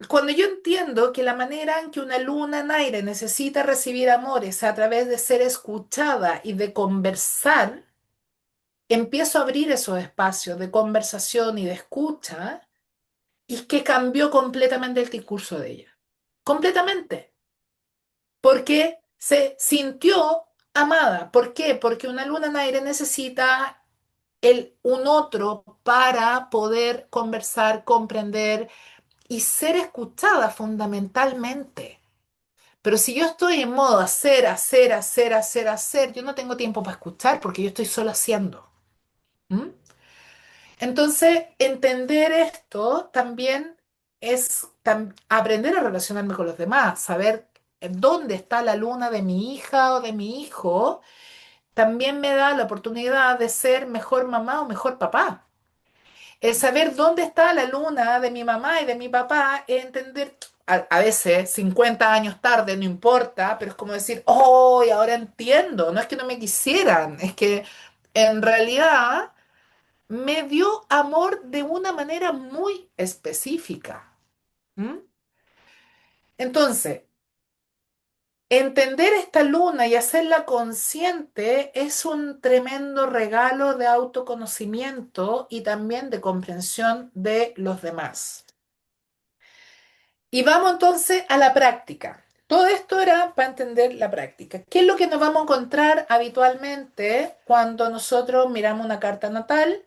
cuando yo entiendo que la manera en que una luna Naira necesita recibir amores a través de ser escuchada y de conversar, empiezo a abrir esos espacios de conversación y de escucha, y es que cambió completamente el discurso de ella. Completamente. Porque se sintió amada. ¿Por qué? Porque una luna Naira necesita un otro para poder conversar, comprender y ser escuchada fundamentalmente. Pero si yo estoy en modo hacer, hacer, hacer, hacer, hacer, yo no tengo tiempo para escuchar porque yo estoy solo haciendo. ¿M? Entonces, entender esto también es aprender a relacionarme con los demás, saber dónde está la luna de mi hija o de mi hijo, también me da la oportunidad de ser mejor mamá o mejor papá. El saber dónde está la luna de mi mamá y de mi papá, es entender, a veces 50 años tarde, no importa, pero es como decir, oh, y ahora entiendo, no es que no me quisieran, es que en realidad me dio amor de una manera muy específica. ¿M? Entonces, entender esta luna y hacerla consciente es un tremendo regalo de autoconocimiento y también de comprensión de los demás. Y vamos entonces a la práctica. Todo esto era para entender la práctica. ¿Qué es lo que nos vamos a encontrar habitualmente cuando nosotros miramos una carta natal?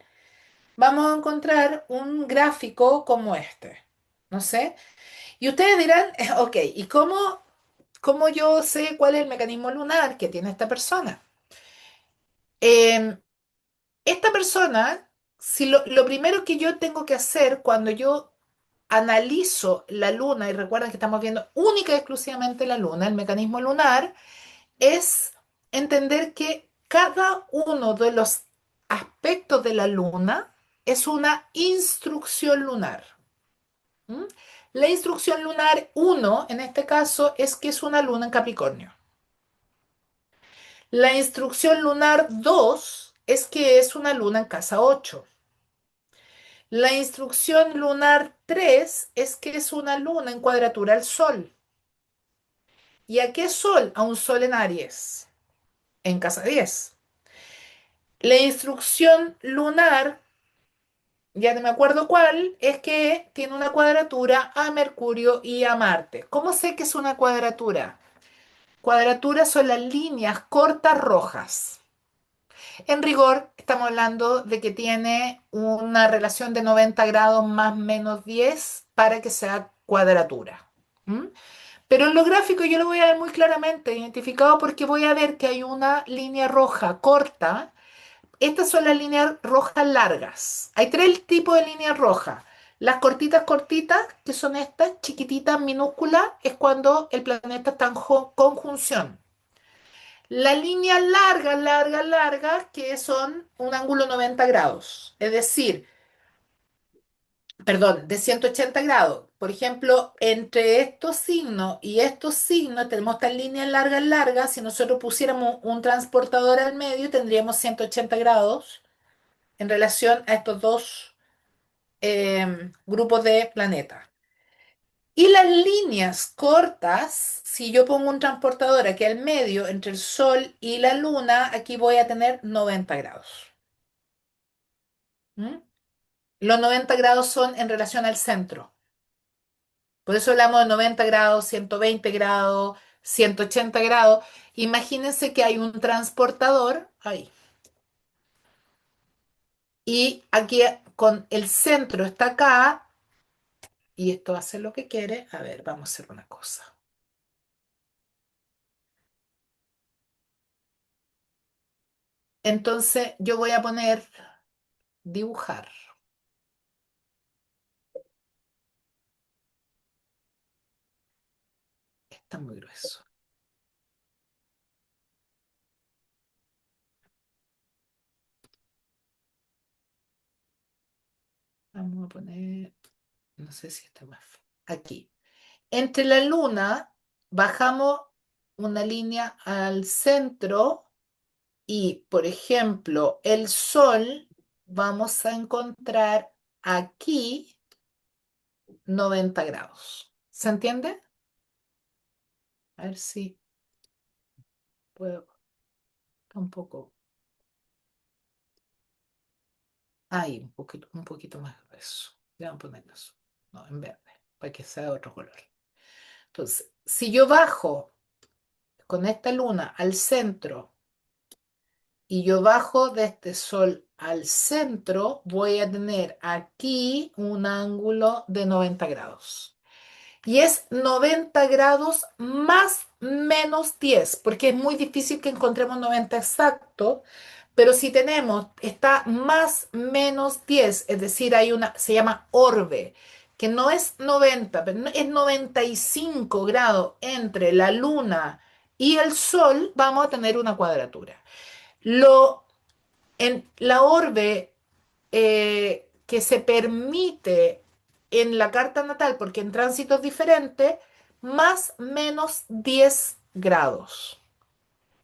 Vamos a encontrar un gráfico como este. No sé. Y ustedes dirán, ok, ¿y cómo yo sé cuál es el mecanismo lunar que tiene esta persona? Eh, Esta persona, si lo primero que yo tengo que hacer cuando yo analizo la luna, y recuerden que estamos viendo única y exclusivamente la luna, el mecanismo lunar, es entender que cada uno de los aspectos de la luna es una instrucción lunar. ¿M? La instrucción lunar uno, en este caso, es que es una luna en Capricornio. La instrucción lunar 2 es que es una luna en casa 8. La instrucción lunar 3 es que es una luna en cuadratura al Sol. ¿Y a qué Sol? A un Sol en Aries, en casa 10. La instrucción lunar, ya no me acuerdo cuál, es que tiene una cuadratura a Mercurio y a Marte. ¿Cómo sé que es una cuadratura? Cuadraturas son las líneas cortas rojas. En rigor, estamos hablando de que tiene una relación de 90 grados más menos 10 para que sea cuadratura. ¿M? Pero en lo gráfico yo lo voy a ver muy claramente identificado porque voy a ver que hay una línea roja corta. Estas son las líneas rojas largas. Hay tres tipos de líneas rojas. Las cortitas, cortitas, que son estas, chiquititas, minúsculas, es cuando el planeta está en conjunción. La línea larga, larga, larga, que son un ángulo 90 grados. Es decir, perdón, de 180 grados. Por ejemplo, entre estos signos y estos signos tenemos estas líneas largas, largas. Si nosotros pusiéramos un transportador al medio, tendríamos 180 grados en relación a estos dos grupos de planetas. Y las líneas cortas, si yo pongo un transportador aquí al medio entre el Sol y la Luna, aquí voy a tener 90 grados. ¿Mm? Los 90 grados son en relación al centro. Por eso hablamos de 90 grados, 120 grados, 180 grados. Imagínense que hay un transportador ahí. Y aquí con el centro está acá. Y esto hace lo que quiere. A ver, vamos a hacer una cosa. Entonces yo voy a poner dibujar. Está muy grueso. Vamos a poner, no sé si está más. Aquí. Entre la luna bajamos una línea al centro y, por ejemplo, el sol vamos a encontrar aquí 90 grados. ¿Se entiende? A ver si puedo tampoco. Ahí, un poquito más grueso. Voy a poner eso. No, en verde, para que sea de otro color. Entonces, si yo bajo con esta luna al centro y yo bajo de este sol al centro, voy a tener aquí un ángulo de 90 grados. Y es 90 grados más menos 10 porque es muy difícil que encontremos 90 exacto, pero si tenemos, está más menos 10 es decir, hay una, se llama orbe, que no es 90 pero es 95 grados entre la luna y el sol, vamos a tener una cuadratura. Lo, en la orbe que se permite en la carta natal, porque en tránsitos diferentes, más menos 10 grados.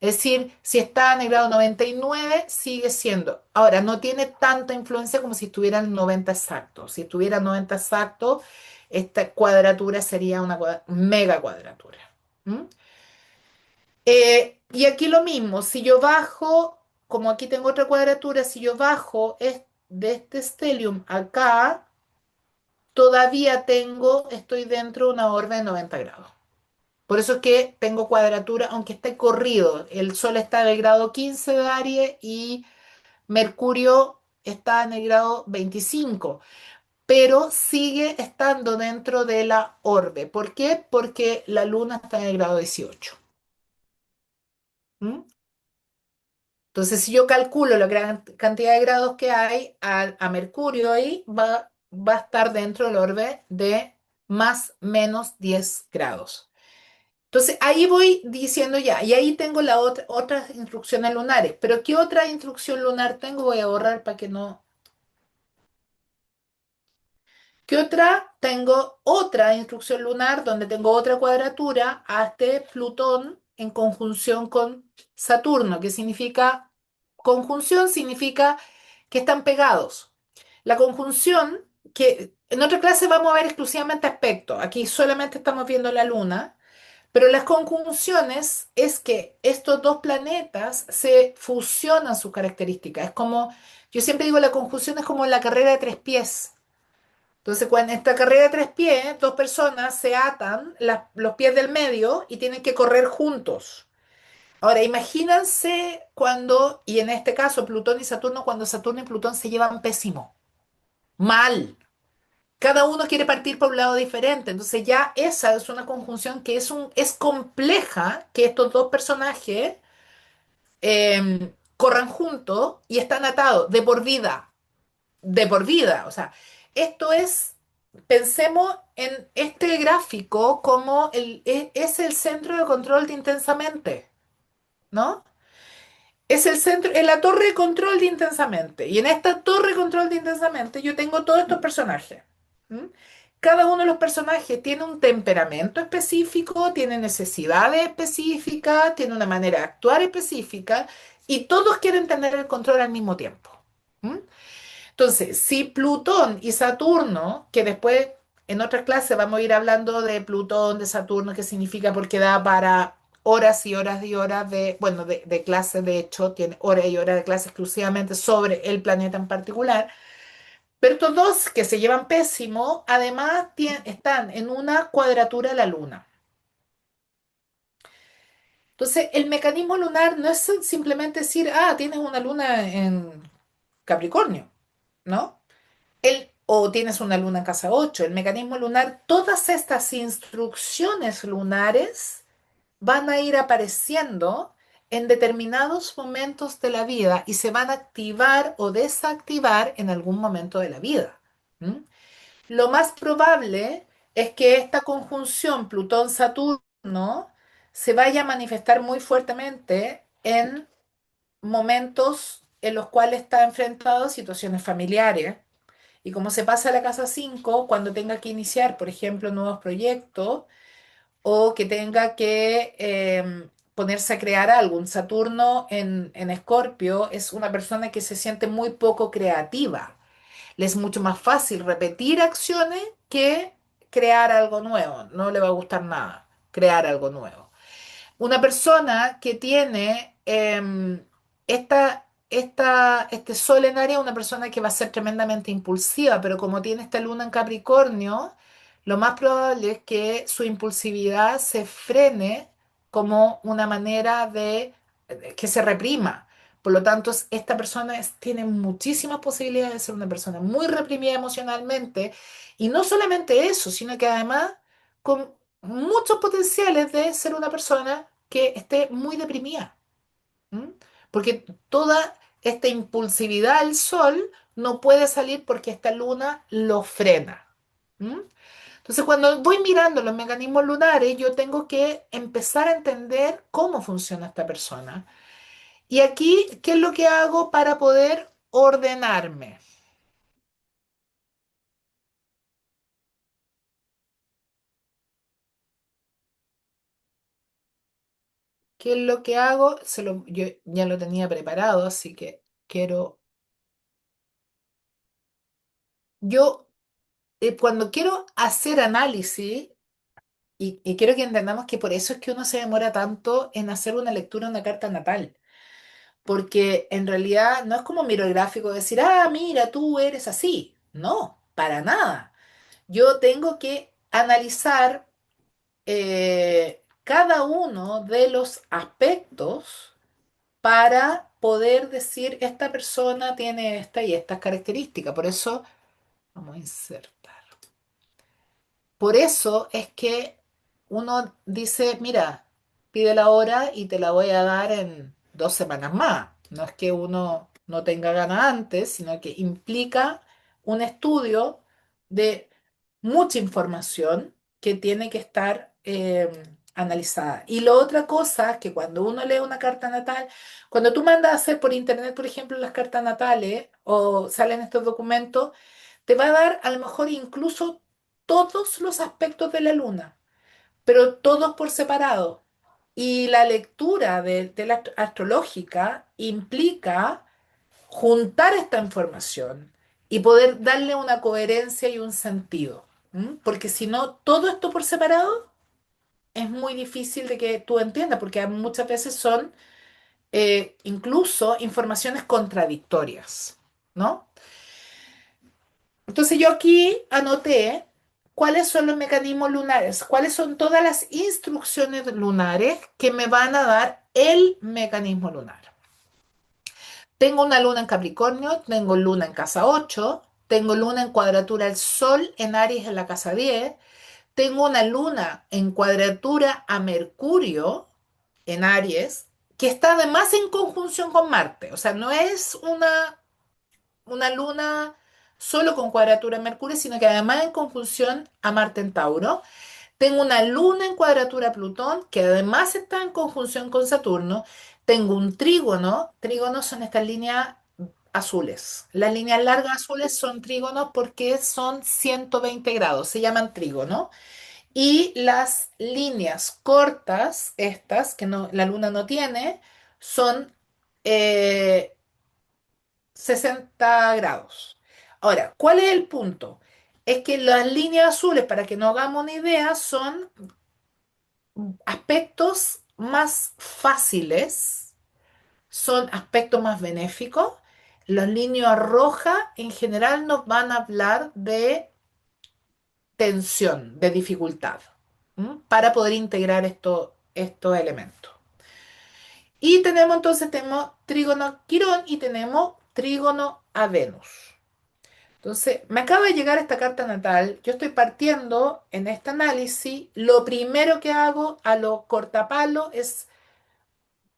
Es decir, si está en el grado 99 sigue siendo. Ahora, no tiene tanta influencia como si estuviera en 90 exacto. Si estuviera en 90 exacto, esta cuadratura sería una mega cuadratura. ¿Mm? Y aquí lo mismo, si yo bajo, como aquí tengo otra cuadratura, si yo bajo de este stellium acá, todavía tengo, estoy dentro de una orbe de 90 grados. Por eso es que tengo cuadratura, aunque esté corrido. El Sol está en el grado 15 de Aries y Mercurio está en el grado 25, pero sigue estando dentro de la orbe. ¿Por qué? Porque la Luna está en el grado 18. ¿Mm? Entonces, si yo calculo la gran cantidad de grados que hay a Mercurio ahí, va a estar dentro del orbe de más menos 10 grados. Entonces, ahí voy diciendo ya, y ahí tengo otras instrucciones lunares. Pero ¿qué otra instrucción lunar tengo? Voy a borrar para que no. ¿Qué otra? Tengo otra instrucción lunar donde tengo otra cuadratura a este Plutón en conjunción con Saturno, que significa, conjunción significa que están pegados. La conjunción, que en otra clase vamos a ver exclusivamente aspectos, aquí solamente estamos viendo la Luna, pero las conjunciones es que estos dos planetas se fusionan sus características. Es como, yo siempre digo, la conjunción es como la carrera de tres pies. Entonces, cuando en esta carrera de tres pies, dos personas se atan los pies del medio y tienen que correr juntos. Ahora, imagínense cuando, y en este caso Plutón y Saturno, cuando Saturno y Plutón se llevan pésimo, mal. Cada uno quiere partir por un lado diferente. Entonces ya esa es una conjunción que es compleja que estos dos personajes corran juntos y están atados de por vida, de por vida. O sea, esto es, pensemos en este gráfico como es el centro de control de Intensamente, ¿no? Es el centro, es la torre de control de Intensamente. Y en esta torre de control de Intensamente yo tengo todos estos personajes. ¿M? Cada uno de los personajes tiene un temperamento específico, tiene necesidades específicas, tiene una manera de actuar específica y todos quieren tener el control al mismo tiempo. ¿M? Entonces, si Plutón y Saturno, que después en otra clase vamos a ir hablando de Plutón, de Saturno, qué significa, porque da para horas y horas y horas de, bueno, de clase, de hecho, tiene horas y horas de clase exclusivamente sobre el planeta en particular. Pero estos dos que se llevan pésimo, además están en una cuadratura a la Luna. Entonces, el mecanismo lunar no es simplemente decir, ah, tienes una luna en Capricornio, ¿no? O tienes una luna en casa 8. El mecanismo lunar, todas estas instrucciones lunares van a ir apareciendo en determinados momentos de la vida y se van a activar o desactivar en algún momento de la vida. ¿M? Lo más probable es que esta conjunción Plutón-Saturno se vaya a manifestar muy fuertemente en momentos en los cuales está enfrentado a situaciones familiares. Y como se pasa a la casa 5 cuando tenga que iniciar, por ejemplo, nuevos proyectos o que tenga que ponerse a crear algo. Un Saturno en Escorpio es una persona que se siente muy poco creativa. Le es mucho más fácil repetir acciones que crear algo nuevo. No le va a gustar nada crear algo nuevo. Una persona que tiene este sol en Aries es una persona que va a ser tremendamente impulsiva, pero como tiene esta luna en Capricornio, lo más probable es que su impulsividad se frene como una manera de que se reprima. Por lo tanto, esta persona tiene muchísimas posibilidades de ser una persona muy reprimida emocionalmente y no solamente eso, sino que además con muchos potenciales de ser una persona que esté muy deprimida. ¿M? Porque toda esta impulsividad al sol no puede salir porque esta luna lo frena. ¿M? Entonces, cuando voy mirando los mecanismos lunares, yo tengo que empezar a entender cómo funciona esta persona. Y aquí, ¿qué es lo que hago para poder ordenarme? ¿Qué es lo que hago? Yo ya lo tenía preparado, así que quiero... Yo cuando quiero hacer análisis, y quiero que entendamos que por eso es que uno se demora tanto en hacer una lectura de una carta natal, porque en realidad no es como miro el gráfico decir, ah, mira, tú eres así. No, para nada. Yo tengo que analizar cada uno de los aspectos para poder decir, esta persona tiene esta y estas características. Por eso, vamos a insertar. Por eso es que uno dice, mira, pide la hora y te la voy a dar en 2 semanas más. No es que uno no tenga ganas antes, sino que implica un estudio de mucha información que tiene que estar analizada. Y la otra cosa es que cuando uno lee una carta natal, cuando tú mandas a hacer por internet, por ejemplo, las cartas natales o salen estos documentos, te va a dar a lo mejor incluso todos los aspectos de la luna, pero todos por separado. Y la lectura de la astrológica implica juntar esta información y poder darle una coherencia y un sentido. ¿M? Porque si no, todo esto por separado es muy difícil de que tú entiendas, porque muchas veces son incluso informaciones contradictorias, ¿no? Entonces yo aquí anoté cuáles son los mecanismos lunares, cuáles son todas las instrucciones lunares que me van a dar el mecanismo lunar. Tengo una luna en Capricornio, tengo luna en casa 8, tengo luna en cuadratura al Sol en Aries en la casa 10, tengo una luna en cuadratura a Mercurio en Aries, que está además en conjunción con Marte. O sea, no es una luna solo con cuadratura en Mercurio, sino que además en conjunción a Marte en Tauro. Tengo una luna en cuadratura a Plutón, que además está en conjunción con Saturno. Tengo un trígono. Trígonos son estas líneas azules. Las líneas largas azules son trígonos porque son 120 grados, se llaman trígono. Y las líneas cortas, estas que no, la luna no tiene, son eh, 60 grados. Ahora, ¿cuál es el punto? es que las líneas azules, para que nos hagamos una idea, son aspectos más fáciles, son aspectos más benéficos. Las líneas rojas en general nos van a hablar de tensión, de dificultad, ¿m? Para poder integrar estos elementos. Y tenemos trígono Quirón y tenemos trígono a Venus. Entonces, me acaba de llegar esta carta natal, yo estoy partiendo en este análisis, lo primero que hago a lo cortapalo es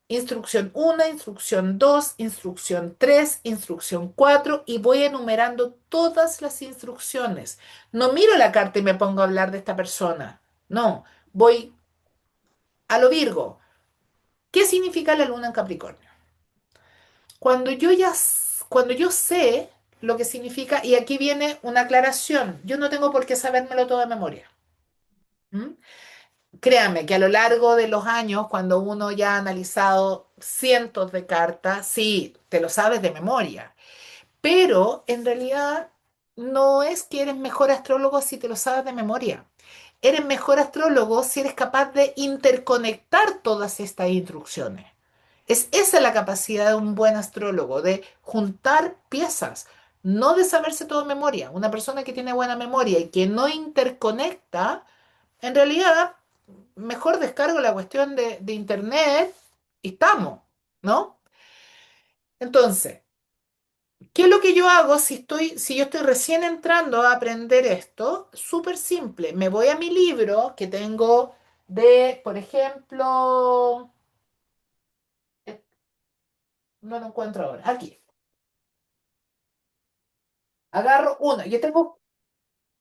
instrucción 1, instrucción 2, instrucción 3, instrucción 4 y voy enumerando todas las instrucciones. No miro la carta y me pongo a hablar de esta persona. No, voy a lo Virgo. ¿Qué significa la luna en Capricornio? Cuando yo sé lo que significa, y aquí viene una aclaración, yo no tengo por qué sabérmelo todo de memoria. ¿M? Créame que a lo largo de los años, cuando uno ya ha analizado cientos de cartas, sí, te lo sabes de memoria, pero en realidad no es que eres mejor astrólogo si te lo sabes de memoria. Eres mejor astrólogo si eres capaz de interconectar todas estas instrucciones. Es esa la capacidad de un buen astrólogo, de juntar piezas, no de saberse todo de memoria. Una persona que tiene buena memoria y que no interconecta, en realidad, mejor descargo la cuestión de internet y estamos, ¿no? Entonces, ¿qué es lo que yo hago si yo estoy recién entrando a aprender esto? Súper simple. Me voy a mi libro que tengo de, por ejemplo, eh, no lo encuentro ahora, aquí. Agarro uno. Yo tengo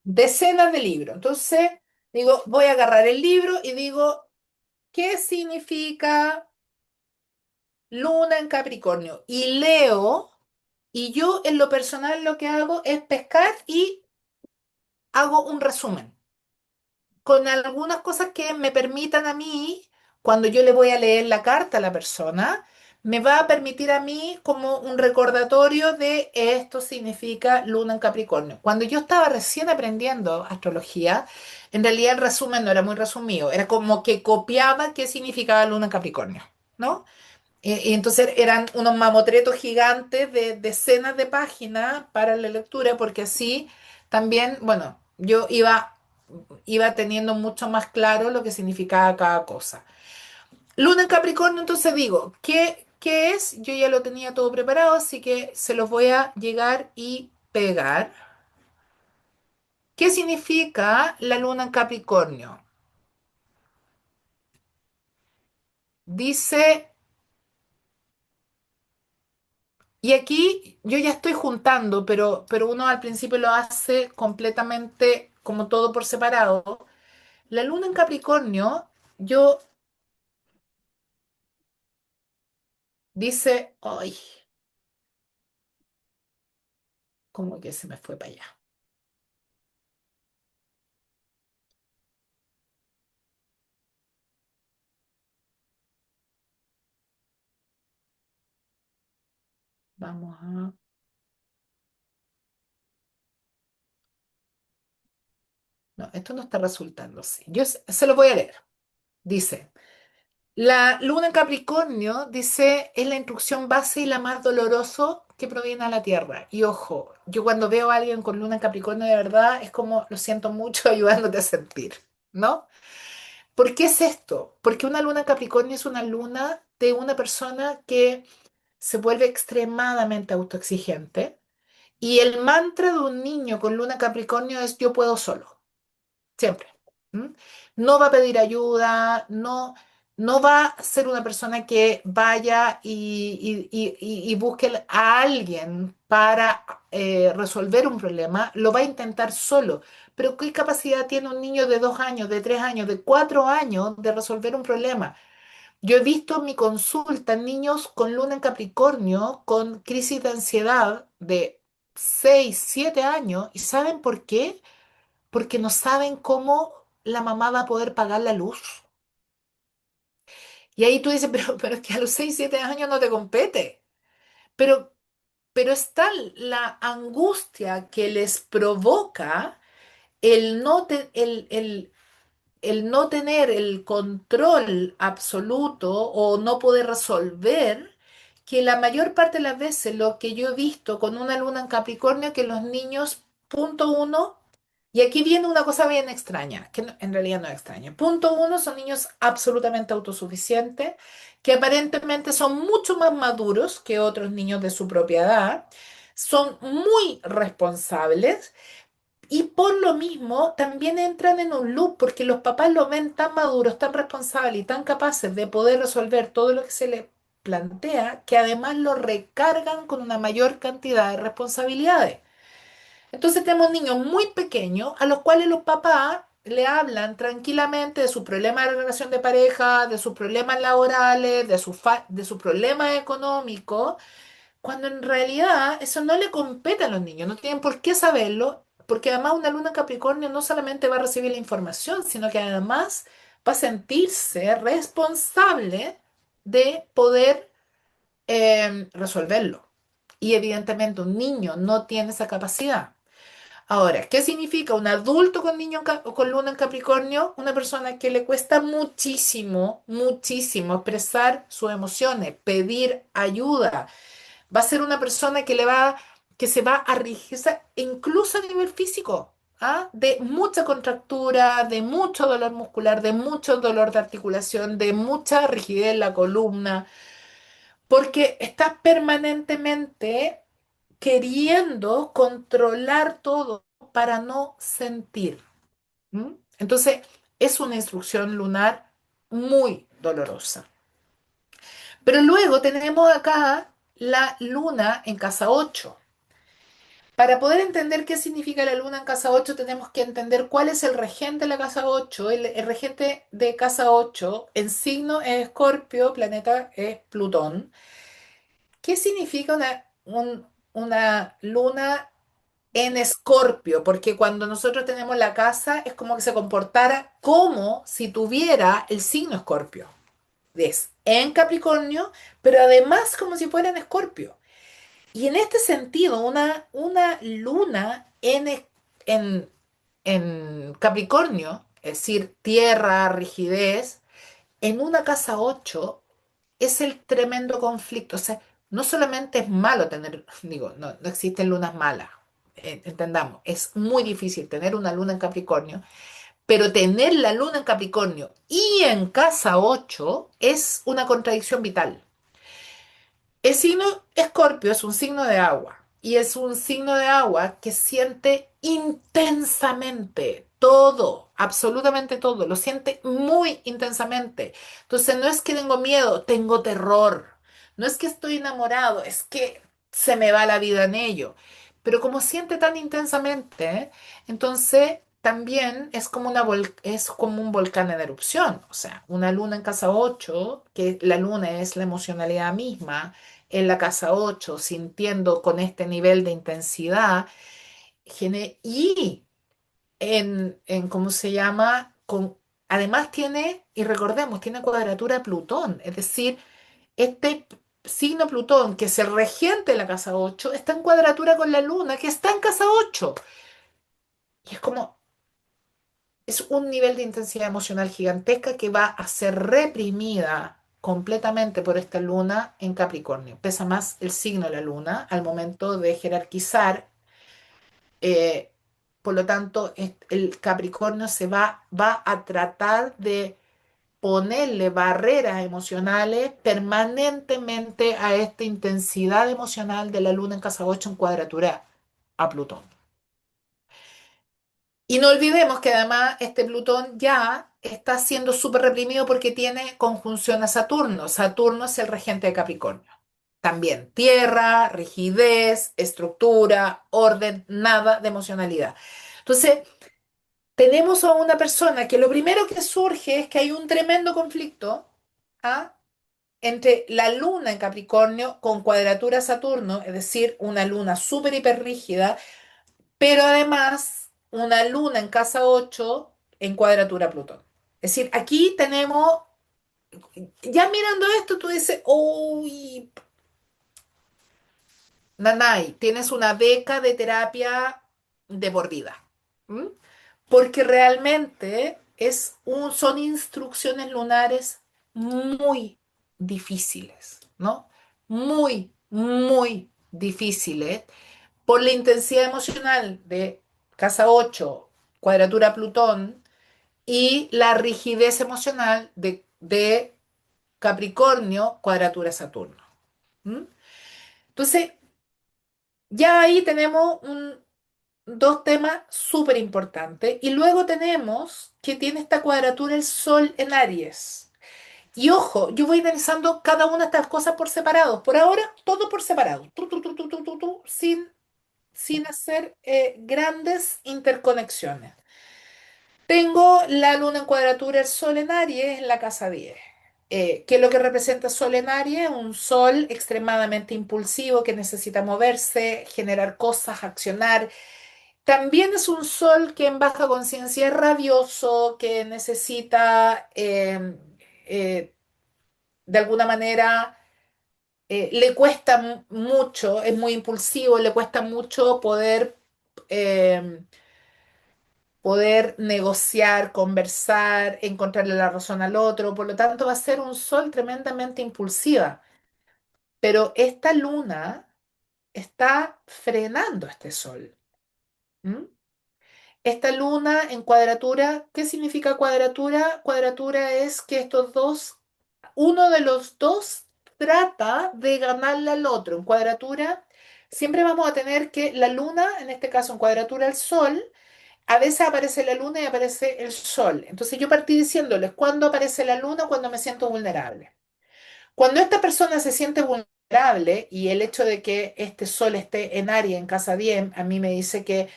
decenas de libros. Entonces, digo, voy a agarrar el libro y digo, ¿qué significa luna en Capricornio? Y leo, y yo en lo personal lo que hago es pescar y hago un resumen, con algunas cosas que me permitan a mí, cuando yo le voy a leer la carta a la persona, me va a permitir a mí como un recordatorio de esto significa luna en Capricornio. Cuando yo estaba recién aprendiendo astrología, en realidad el resumen no era muy resumido, era como que copiaba qué significaba luna en Capricornio, ¿no? Y entonces eran unos mamotretos gigantes de decenas de páginas para la lectura, porque así también, bueno, iba teniendo mucho más claro lo que significaba cada cosa. Luna en Capricornio, entonces digo, ¿qué es? Yo ya lo tenía todo preparado, así que se los voy a llegar y pegar. ¿Qué significa la luna en Capricornio? Dice, y aquí yo ya estoy juntando, pero uno al principio lo hace completamente como todo por separado. La luna en Capricornio, yo dice, ay, como que se me fue para allá. Vamos a... No, esto no está resultando así. Se lo voy a leer. Dice, la luna en Capricornio, dice, es la instrucción base y la más doloroso que proviene a la Tierra. Y ojo, yo cuando veo a alguien con luna en Capricornio de verdad, es como, lo siento mucho ayudándote a sentir, ¿no? ¿Por qué es esto? Porque una luna en Capricornio es una luna de una persona que se vuelve extremadamente autoexigente. Y el mantra de un niño con luna en Capricornio es yo puedo solo. Siempre. ¿M? No va a pedir ayuda, no va a ser una persona que vaya y busque a alguien para resolver un problema, lo va a intentar solo. Pero ¿qué capacidad tiene un niño de 2 años, de 3 años, de 4 años de resolver un problema? Yo he visto en mi consulta niños con luna en Capricornio, con crisis de ansiedad de 6, 7 años, ¿y saben por qué? Porque no saben cómo la mamá va a poder pagar la luz. Y ahí tú dices, pero es que a los 6 7 años no te compete. Pero, pero es tal la angustia que les provoca el no tener el control absoluto o no poder resolver, que la mayor parte de las veces lo que yo he visto con una luna en Capricornio, que los niños, punto uno, y aquí viene una cosa bien extraña, que en realidad no es extraña. Punto uno, son niños absolutamente autosuficientes, que aparentemente son mucho más maduros que otros niños de su propia edad, son muy responsables y por lo mismo también entran en un loop porque los papás los ven tan maduros, tan responsables y tan capaces de poder resolver todo lo que se les plantea, que además lo recargan con una mayor cantidad de responsabilidades. Entonces tenemos niños muy pequeños a los cuales los papás le hablan tranquilamente de sus problemas de relación de pareja, de sus problemas laborales, de sus problemas económicos, cuando en realidad eso no le compete a los niños, no tienen por qué saberlo, porque además una luna en Capricornio no solamente va a recibir la información, sino que además va a sentirse responsable de poder resolverlo. Y evidentemente un niño no tiene esa capacidad. Ahora, ¿qué significa un adulto con con luna en Capricornio? Una persona que le cuesta muchísimo, muchísimo expresar sus emociones, pedir ayuda. Va a ser una persona que se va a rigidizar incluso a nivel físico, ¿ah? De mucha contractura, de mucho dolor muscular, de mucho dolor de articulación, de mucha rigidez en la columna, porque está permanentemente queriendo controlar todo para no sentir. ¿M? Entonces, es una instrucción lunar muy dolorosa. Pero luego tenemos acá la luna en casa 8. Para poder entender qué significa la luna en casa 8, tenemos que entender cuál es el regente de la casa 8. El regente de casa 8 en signo es Escorpio, planeta es Plutón. ¿Qué significa una luna en Escorpio? Porque cuando nosotros tenemos la casa es como que se comportara como si tuviera el signo Escorpio. Es en Capricornio, pero además como si fuera en Escorpio. Y en este sentido, una luna en, en Capricornio, es decir, tierra, rigidez, en una casa 8 es el tremendo conflicto. O sea, no solamente es malo tener, digo, no existen lunas malas, entendamos, es muy difícil tener una luna en Capricornio, pero tener la luna en Capricornio y en casa 8 es una contradicción vital. El signo Escorpio es un signo de agua y es un signo de agua que siente intensamente todo, absolutamente todo, lo siente muy intensamente. Entonces no es que tengo miedo, tengo terror. No es que estoy enamorado, es que se me va la vida en ello. Pero como siente tan intensamente, entonces también es como es como un volcán en erupción. O sea, una luna en casa 8, que la luna es la emocionalidad misma en la casa 8 sintiendo con este nivel de intensidad, y ¿cómo se llama? Además tiene, y recordemos, tiene cuadratura a Plutón, es decir, este signo Plutón, que es el regente de la casa 8 está en cuadratura con la Luna, que está en casa 8. Y es como, es un nivel de intensidad emocional gigantesca que va a ser reprimida completamente por esta luna en Capricornio. Pesa más el signo de la luna al momento de jerarquizar. eh, por lo tanto, el Capricornio va a tratar de ponerle barreras emocionales permanentemente a esta intensidad emocional de la luna en casa 8 en cuadratura a Plutón. Y no olvidemos que además este Plutón ya está siendo súper reprimido porque tiene conjunción a Saturno. Saturno es el regente de Capricornio. También tierra, rigidez, estructura, orden, nada de emocionalidad. Entonces, tenemos a una persona que lo primero que surge es que hay un tremendo conflicto, ¿ah? Entre la luna en Capricornio con cuadratura a Saturno, es decir, una luna súper hiper rígida, pero además una luna en casa 8 en cuadratura a Plutón. Es decir, aquí tenemos, ya mirando esto, tú dices, uy, Nanay, tienes una beca de terapia de por vida. ¿M? porque realmente son instrucciones lunares muy difíciles, ¿no? Muy, muy difíciles por la intensidad emocional de casa 8 cuadratura Plutón, y la rigidez emocional de Capricornio, cuadratura Saturno. ¿Mm? Entonces, ya ahí tenemos dos temas súper importantes. Y luego tenemos que tiene esta cuadratura el Sol en Aries. Y ojo, yo voy analizando cada una de estas cosas por separado. Por ahora, todo por separado. Sin hacer grandes interconexiones. Tengo la luna en cuadratura, el sol en Aries en la casa 10. ¿Qué es lo que representa sol en Aries? Un sol extremadamente impulsivo que necesita moverse, generar cosas, accionar. También es un sol que en baja conciencia es rabioso, que necesita, de alguna manera, le cuesta mucho, es muy impulsivo, le cuesta mucho eh, poder negociar, conversar, encontrarle la razón al otro. Por lo tanto, va a ser un sol tremendamente impulsiva. Pero esta luna está frenando este sol. ¿M? Esta luna en cuadratura, ¿qué significa cuadratura? Cuadratura es que uno de los dos trata de ganarle al otro. En cuadratura, siempre vamos a tener que la luna, en este caso en cuadratura el sol, a veces aparece la luna y aparece el sol. Entonces yo partí diciéndoles, ¿cuándo aparece la luna? Cuando me siento vulnerable. Cuando esta persona se siente vulnerable y el hecho de que este sol esté en Aries, en casa 10, a mí me dice que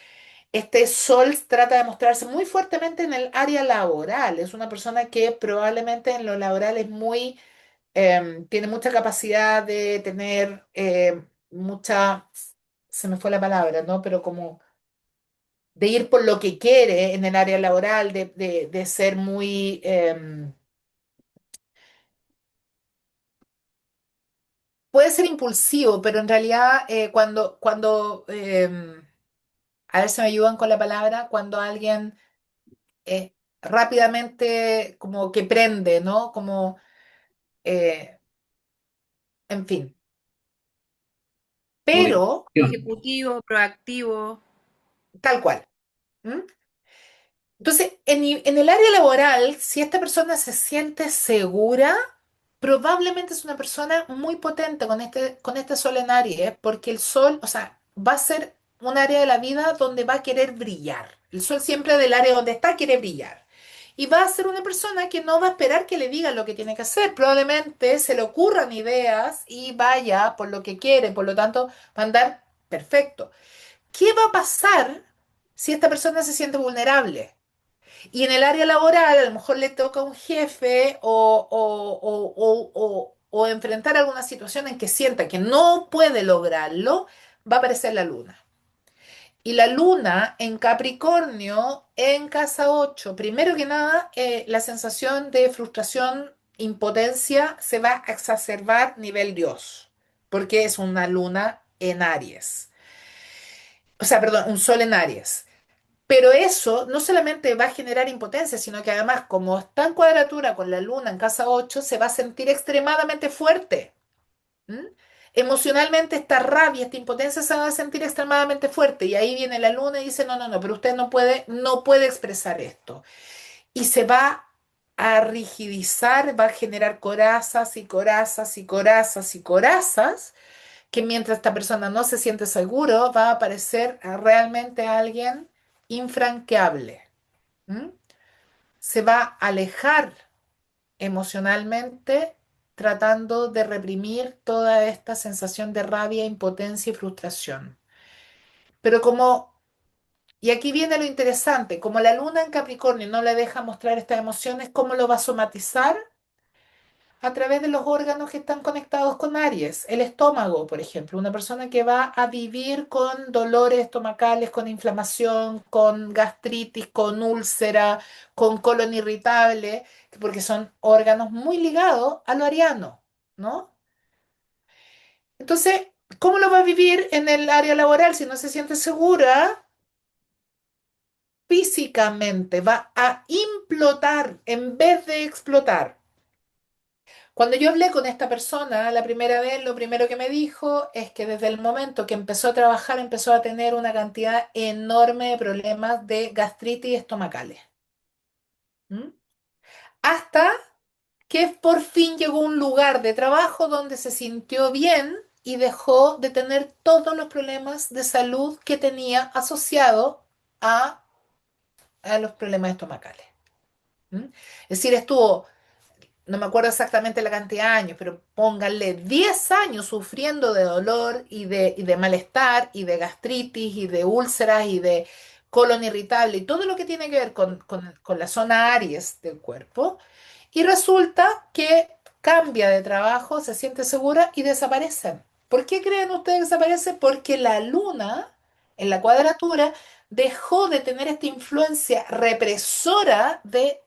este sol trata de mostrarse muy fuertemente en el área laboral. Es una persona que probablemente en lo laboral tiene mucha capacidad de tener se me fue la palabra, ¿no? Pero como de ir por lo que quiere en el área laboral, de ser muy, puede ser impulsivo, pero en realidad a ver si me ayudan con la palabra, cuando alguien rápidamente como que prende, ¿no? Como, eh, en fin, pero Ejecutivo, proactivo. tal cual. ¿M? Entonces, en el área laboral, si esta persona se siente segura, probablemente es una persona muy potente con este sol en Aries, porque el sol, o sea, va a ser un área de la vida donde va a querer brillar. El sol siempre del área donde está quiere brillar. Y va a ser una persona que no va a esperar que le digan lo que tiene que hacer. Probablemente se le ocurran ideas y vaya por lo que quiere. Por lo tanto, va a andar perfecto. ¿Qué va a pasar si esta persona se siente vulnerable? Y en el área laboral a lo mejor le toca a un jefe o enfrentar alguna situación en que sienta que no puede lograrlo, va a aparecer la luna. Y la luna en Capricornio, en casa 8 primero que nada, la sensación de frustración, impotencia se va a exacerbar nivel Dios, porque es una luna en Aries. O sea, perdón, un sol en Aries. Pero eso no solamente va a generar impotencia, sino que además, como está en cuadratura con la luna en casa 8 se va a sentir extremadamente fuerte. ¿M? Emocionalmente, esta rabia, esta impotencia se va a sentir extremadamente fuerte. Y ahí viene la luna y dice, no, no, no, pero usted no puede expresar esto. Y se va a rigidizar, va a generar corazas y corazas y corazas y corazas, que mientras esta persona no se siente seguro, va a aparecer realmente alguien infranqueable. ¿M? Se va a alejar emocionalmente tratando de reprimir toda esta sensación de rabia, impotencia y frustración. Pero y aquí viene lo interesante, como la luna en Capricornio no le deja mostrar estas emociones, ¿cómo lo va a somatizar? A través de los órganos que están conectados con Aries, el estómago, por ejemplo, una persona que va a vivir con dolores estomacales, con inflamación, con gastritis, con úlcera, con colon irritable, porque son órganos muy ligados a lo ariano, ¿no? Entonces, ¿cómo lo va a vivir en el área laboral si no se siente segura? físicamente, va a implotar en vez de explotar. Cuando yo hablé con esta persona la primera vez, lo primero que me dijo es que desde el momento que empezó a trabajar, empezó a tener una cantidad enorme de problemas de gastritis estomacales. ¿Mm? Hasta que por fin llegó a un lugar de trabajo donde se sintió bien y dejó de tener todos los problemas de salud que tenía asociado a, a los problemas estomacales. ¿Mm? Es decir, estuvo, no me acuerdo exactamente la cantidad de años, pero pónganle 10 años sufriendo de dolor y de malestar y de gastritis y de úlceras y de colon irritable y todo lo que tiene que ver con la zona Aries del cuerpo. Y resulta que cambia de trabajo, se siente segura y desaparecen. ¿Por qué creen ustedes que desaparece? Porque la luna en la cuadratura dejó de tener esta influencia represora de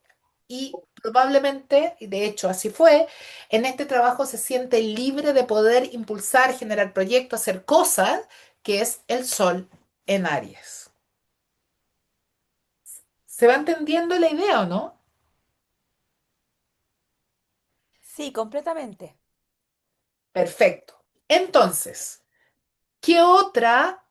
y probablemente, y de hecho así fue, en este trabajo se siente libre de poder impulsar, generar proyectos, hacer cosas, que es el sol en Aries. ¿Se va entendiendo la idea o no? Sí, completamente. Perfecto. Entonces, ¿qué otra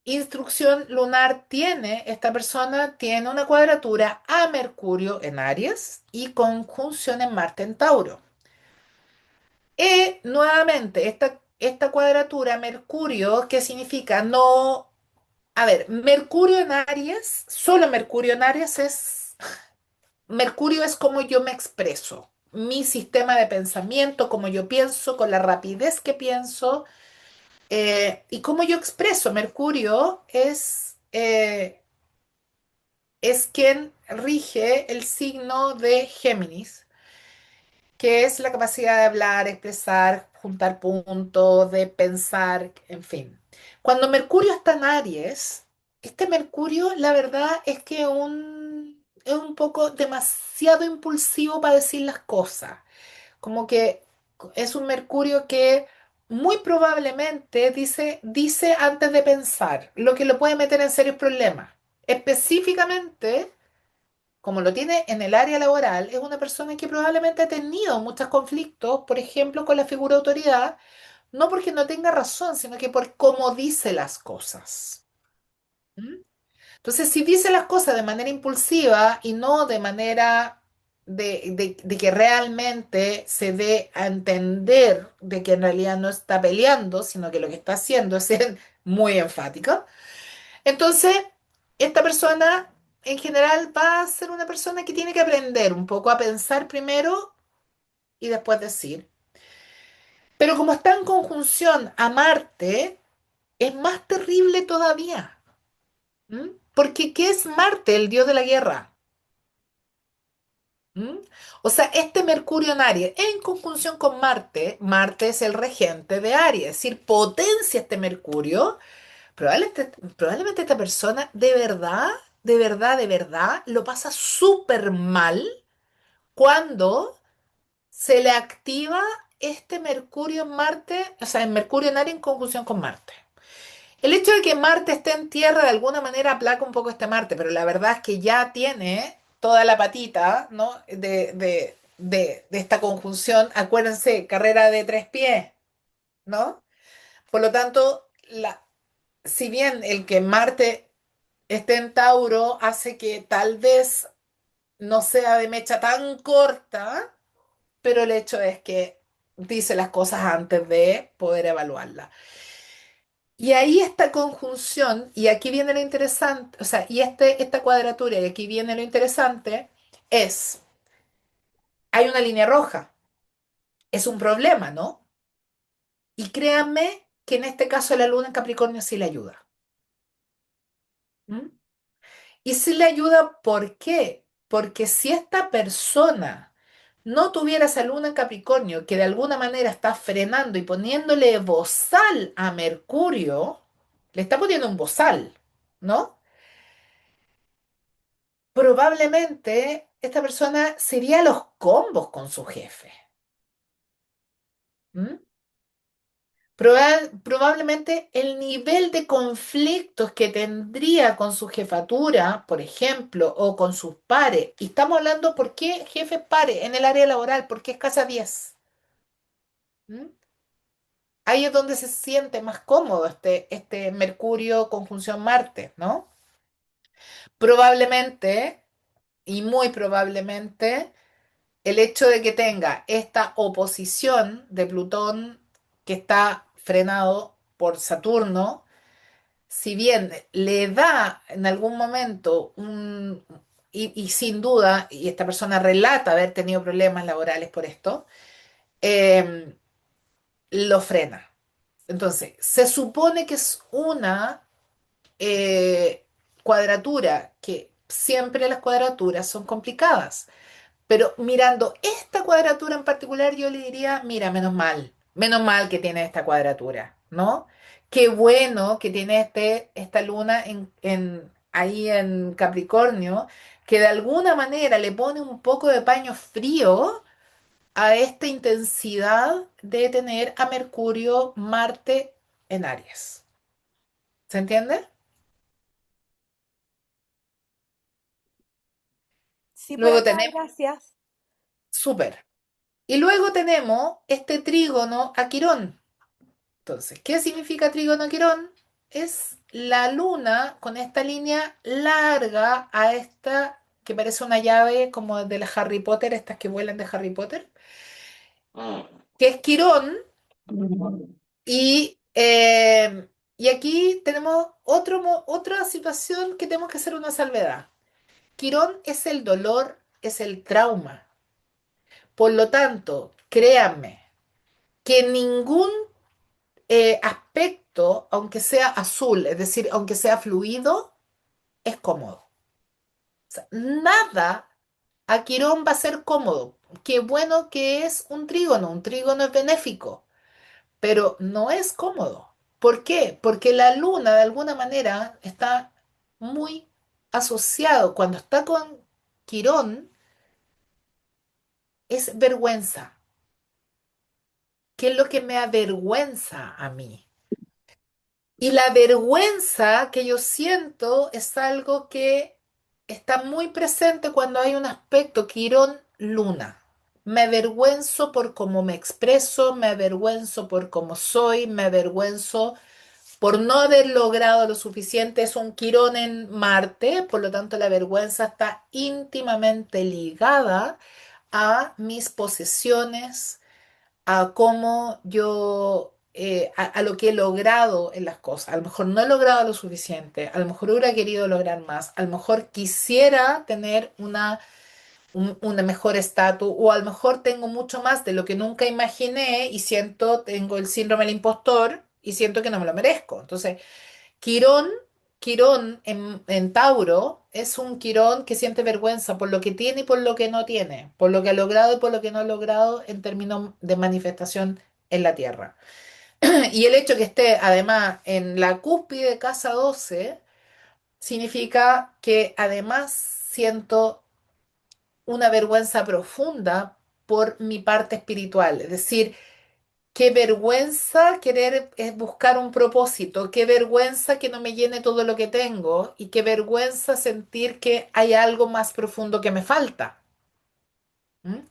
instrucción lunar tiene esta persona? Tiene una cuadratura a Mercurio en Aries y conjunción en Marte en Tauro. Y nuevamente, esta cuadratura Mercurio, ¿qué significa? No, a ver, Mercurio en Aries, solo Mercurio en Aries Mercurio es como yo me expreso, mi sistema de pensamiento, cómo yo pienso, con la rapidez que pienso y cómo yo expreso. Mercurio es quien rige el signo de Géminis, que es la capacidad de hablar, expresar, juntar puntos, de pensar, en fin. Cuando Mercurio está en Aries, este Mercurio, la verdad es que es un poco demasiado impulsivo para decir las cosas. Como que es un Mercurio que muy probablemente dice antes de pensar, lo que lo puede meter en serios problemas. Específicamente como lo tiene en el área laboral, es una persona que probablemente ha tenido muchos conflictos, por ejemplo, con la figura de autoridad, no porque no tenga razón, sino que por cómo dice las cosas. ¿Mm? Entonces, si dice las cosas de manera impulsiva y no de manera de que realmente se dé a entender de que en realidad no está peleando, sino que lo que está haciendo es ser muy enfática, entonces, esta persona en general va a ser una persona que tiene que aprender un poco a pensar primero y después decir. Pero como está en conjunción a Marte, es más terrible todavía. ¿M? Porque ¿qué es Marte, el dios de la guerra? ¿M? O sea, este Mercurio en Aries, en conjunción con Marte, Marte es el regente de Aries, es decir, potencia este Mercurio. Probablemente esta persona de verdad, de verdad, de verdad lo pasa súper mal cuando se le activa este Mercurio en Marte, o sea, en Mercurio en Aries en conjunción con Marte. El hecho de que Marte esté en Tierra de alguna manera aplaca un poco este Marte, pero la verdad es que ya tiene toda la patita, ¿no? De esta conjunción. Acuérdense, carrera de 3 pies, ¿no? Por lo tanto, si bien el que Marte este en Tauro hace que tal vez no sea de mecha tan corta, pero el hecho es que dice las cosas antes de poder evaluarlas. Y ahí esta conjunción, y aquí viene lo interesante, o sea, esta cuadratura, y aquí viene lo interesante, es, hay una línea roja, es un problema, ¿no? Y créanme que en este caso la luna en Capricornio sí le ayuda. ¿Mm? Y sí le ayuda, ¿por qué? Porque si esta persona no tuviera esa luna en Capricornio, que de alguna manera está frenando y poniéndole bozal a Mercurio, le está poniendo un bozal, ¿no? Probablemente esta persona sería los combos con su jefe. ¿M? Probablemente el nivel de conflictos que tendría con su jefatura, por ejemplo, o con sus pares, y estamos hablando por qué jefes pares en el área laboral, porque es casa 10. ¿Mm? Ahí es donde se siente más cómodo este Mercurio conjunción Marte, ¿no? Probablemente, y muy probablemente, el hecho de que tenga esta oposición de Plutón que está frenado por Saturno, si bien le da en algún momento y sin duda, y esta persona relata haber tenido problemas laborales por esto, eh, lo frena. Entonces, se supone que es una eh, cuadratura, que siempre las cuadraturas son complicadas. Pero mirando esta cuadratura en particular, yo le diría, mira, menos mal que tiene esta cuadratura, ¿no? Qué bueno que tiene esta luna ahí en Capricornio, que de alguna manera le pone un poco de paño frío a esta intensidad de tener a Mercurio, Marte en Aries. ¿Se entiende? Sí, por Luego acá, tenemos, gracias. súper. Y luego tenemos este trígono a Quirón. Entonces, ¿qué significa trígono Quirón? Es la luna con esta línea larga a esta que parece una llave como de la Harry Potter, estas que vuelan de Harry Potter, que es Quirón. Y, y aquí tenemos otra situación que tenemos que hacer una salvedad. Quirón es el dolor, es el trauma. Por lo tanto, créanme que ningún aspecto, aunque sea azul, es decir, aunque sea fluido, es cómodo. O sea, nada a Quirón va a ser cómodo. Qué bueno que es un trígono es benéfico, pero no es cómodo. ¿Por qué? Porque la luna de alguna manera está muy asociado, cuando está con Quirón, es vergüenza. ¿Qué es lo que me avergüenza a mí? Y la vergüenza que yo siento es algo que está muy presente cuando hay un aspecto Quirón-Luna. Me avergüenzo por cómo me expreso, me avergüenzo por cómo soy, me avergüenzo por no haber logrado lo suficiente. Es un Quirón en Marte, por lo tanto la vergüenza está íntimamente ligada a mis posesiones, a cómo yo, a lo que he logrado en las cosas. A lo mejor no he logrado lo suficiente, a lo mejor hubiera querido lograr más, a lo mejor quisiera tener una mejor estatus, o a lo mejor tengo mucho más de lo que nunca imaginé y tengo el síndrome del impostor y siento que no me lo merezco. Entonces, Quirón, Quirón en Tauro es un Quirón que siente vergüenza por lo que tiene y por lo que no tiene, por lo que ha logrado y por lo que no ha logrado en términos de manifestación en la Tierra. Y el hecho que esté además en la cúspide de casa 12 significa que además siento una vergüenza profunda por mi parte espiritual, es decir, qué vergüenza querer buscar un propósito, qué vergüenza que no me llene todo lo que tengo y qué vergüenza sentir que hay algo más profundo que me falta. ¿M?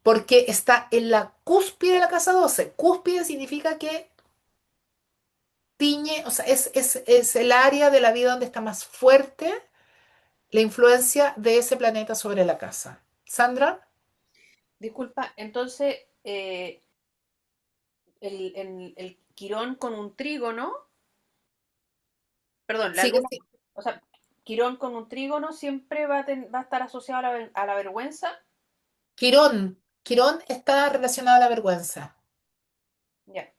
Porque está en la cúspide de la casa 12. Cúspide significa que tiñe, o sea, es el área de la vida donde está más fuerte la influencia de ese planeta sobre la casa. Sandra, Disculpa, entonces el Quirón con un trígono, perdón, la sigue. luna, o sea, Quirón con un trígono siempre va a estar asociado a la vergüenza. Quirón, Quirón está relacionado a la vergüenza. Ya.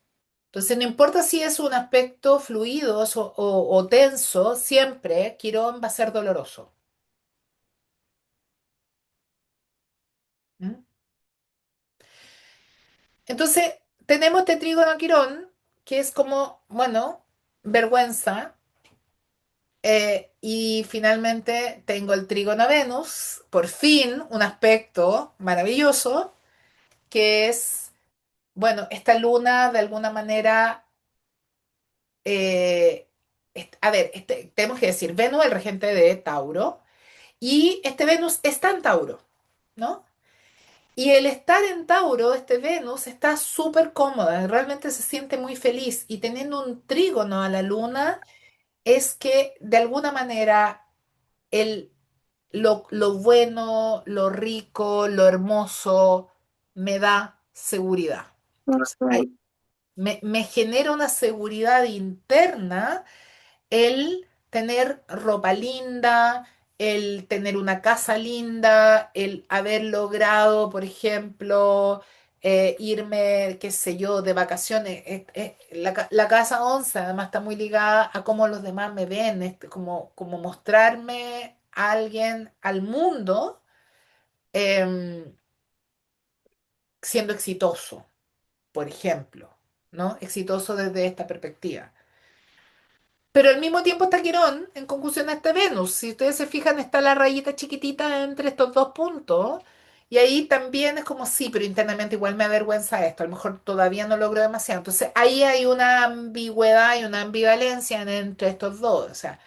Entonces, no importa si es un aspecto fluido o tenso, siempre Quirón va a ser doloroso. ¿Mm? Entonces, tenemos este trígono a Quirón, que es como, bueno, vergüenza. Y finalmente tengo el trígono a Venus, por fin, un aspecto maravilloso, que es bueno, esta luna de alguna manera, a ver, tenemos que decir, Venus es el regente de Tauro y este Venus está en Tauro, ¿no? Y el estar en Tauro, este Venus, está súper cómoda, realmente se siente muy feliz y teniendo un trígono a la luna es que de alguna manera el, lo bueno, lo rico, lo hermoso me da seguridad. Entonces, me genera una seguridad interna el tener ropa linda, el tener una casa linda, el haber logrado, por ejemplo, irme, qué sé yo, de vacaciones. La casa 11 además está muy ligada a cómo los demás me ven, como mostrarme a alguien al mundo em, siendo exitoso, por ejemplo, ¿no? Exitoso desde esta perspectiva. Pero al mismo tiempo está Quirón en conjunción a este Venus. Si ustedes se fijan, está la rayita chiquitita entre estos dos puntos. Y ahí también es como sí, pero internamente igual me avergüenza esto. A lo mejor todavía no logro demasiado. Entonces ahí hay una ambigüedad y una ambivalencia entre estos dos. O sea,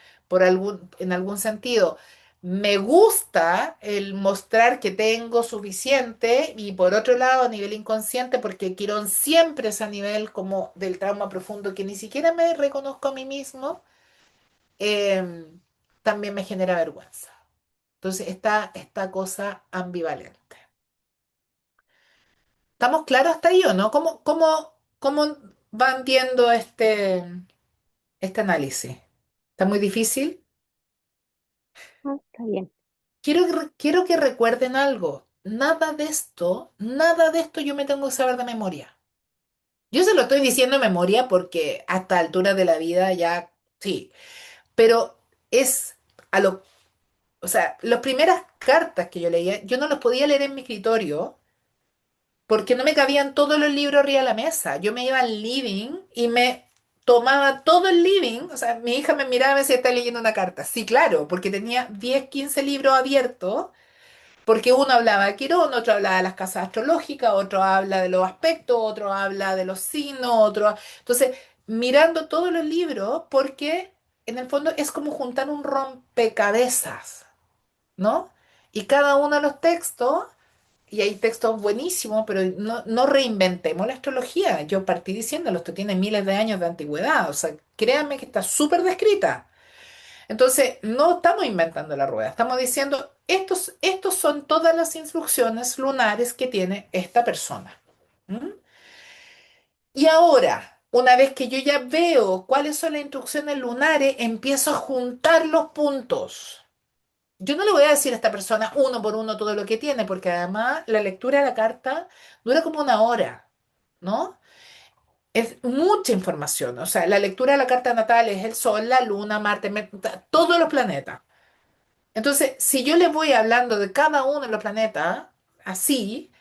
en algún sentido, me gusta el mostrar que tengo suficiente y por otro lado, a nivel inconsciente, porque Quirón siempre es a nivel como del trauma profundo que ni siquiera me reconozco a mí mismo em, también me genera vergüenza. Entonces, esta cosa ambivalente. ¿Estamos claros hasta ahí o no? ¿Cómo van viendo este análisis? ¿Está muy difícil? Ah, está bien. Quiero que recuerden algo. Nada de esto yo me tengo que saber de memoria. Yo se lo estoy diciendo de memoria porque a esta altura de la vida ya sí, pero es a lo, o sea, las primeras cartas que yo leía, yo no las podía leer en mi escritorio porque no me cabían todos los libros arriba de la mesa. Yo me iba al living y me tomaba todo el living. O sea, mi hija me miraba y me decía, ¿estás leyendo una carta? Sí, claro, porque tenía 10 15 libros abiertos, porque uno hablaba de Quirón, otro hablaba de las casas astrológicas, otro habla de los aspectos, otro habla de los signos, otro... Entonces, mirando todos los libros, porque en el fondo es como juntar un rompecabezas, ¿no? Y cada uno de los textos y hay textos buenísimos, pero no reinventemos la astrología. Yo partí diciéndolo, esto tiene miles de años de antigüedad, o sea, créanme que está súper descrita. Entonces, no estamos inventando la rueda, estamos diciendo, estos son todas las instrucciones lunares que tiene esta persona. ¿Mm? Y ahora, una vez que yo ya veo cuáles son las instrucciones lunares, empiezo a juntar los puntos. Yo no le voy a decir a esta persona uno por uno todo lo que tiene, porque además la lectura de la carta dura como una hora, ¿no? Es mucha información. O sea, la lectura de la carta natal es el Sol, la Luna, Marte, todos los planetas. Entonces, si yo le voy hablando de cada uno de los planetas, así,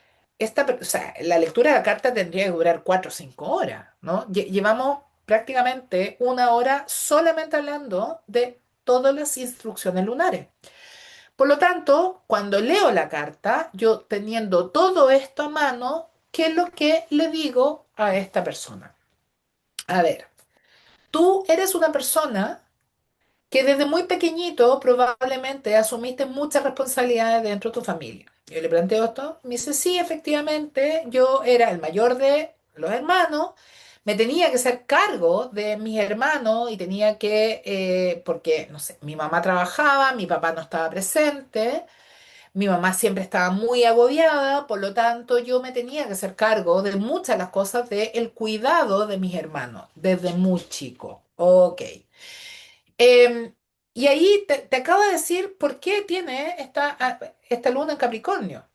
o sea, la lectura de la carta tendría que durar 4 o 5 horas, ¿no? Llevamos prácticamente una hora solamente hablando de todas las instrucciones lunares. Por lo tanto, cuando leo la carta, yo teniendo todo esto a mano, ¿qué es lo que le digo a esta persona? A ver, tú eres una persona que desde muy pequeñito probablemente asumiste muchas responsabilidades dentro de tu familia. Yo le planteo esto, me dice, sí, efectivamente, yo era el mayor de los hermanos, me tenía que hacer cargo de mis hermanos y tenía que, porque, no sé, mi mamá trabajaba, mi papá no estaba presente. Mi mamá siempre estaba muy agobiada, por lo tanto yo me tenía que hacer cargo de muchas de las cosas del cuidado de mis hermanos desde muy chico. Ok. Em, y ahí te acabo de decir por qué tiene esta luna en Capricornio.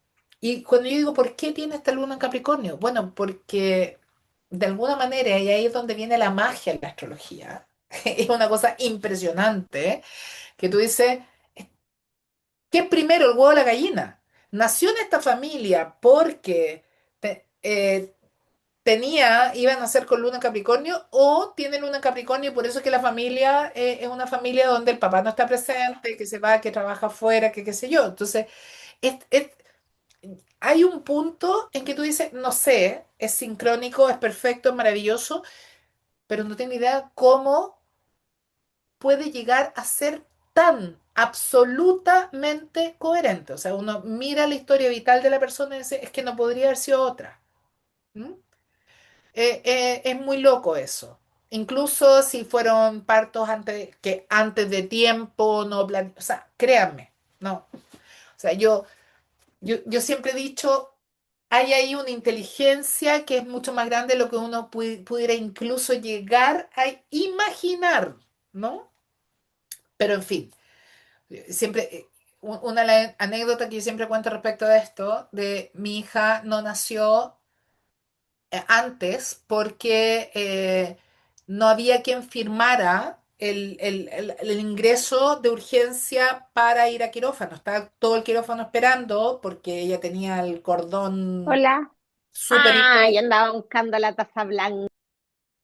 Y cuando yo digo por qué tiene esta luna en Capricornio, bueno, porque de alguna manera, y ahí es donde viene la magia en la astrología, es una cosa impresionante, que tú dices, ¿qué es primero, el huevo o la gallina? Nació en esta familia porque iban a ser con Luna en Capricornio o tiene Luna en Capricornio y por eso es que la familia es una familia donde el papá no está presente, que se va, que trabaja afuera, que qué sé yo. Entonces, es- es- hay un punto en que tú dices, no sé, es sincrónico, es perfecto, es maravilloso, pero no tengo idea cómo puede llegar a ser tan absolutamente coherente. O sea, uno mira la historia vital de la persona y dice, es que no podría haber sido otra. ¿Mm? Es muy loco eso. Incluso si fueron partos antes de tiempo, no o sea, créanme, no. O sea, yo siempre he dicho, hay ahí una inteligencia que es mucho más grande de lo que uno pudiera incluso llegar a imaginar, ¿no? Pero en fin, siempre, una de las anécdotas que yo siempre cuento respecto a esto, de mi hija no nació antes porque no había quien firmara el ingreso de urgencia para ir a quirófano. Estaba todo el quirófano esperando porque ella tenía el cordón Hola. súper, Ah, yo hiper, andaba buscando la taza blanca.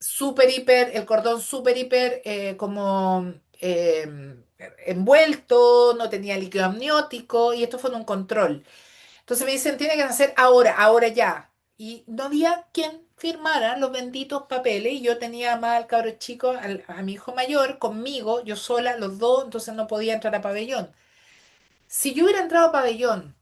súper, hiper, el cordón súper, hiper, como envuelto, no tenía líquido amniótico y esto fue en un control. Entonces me dicen, tiene que nacer ahora, ahora ya. Y no había quien firmara los benditos papeles y yo tenía más al cabro chico, a mi hijo mayor, conmigo, yo sola, los dos, entonces no podía entrar a pabellón. Si yo hubiera entrado a pabellón,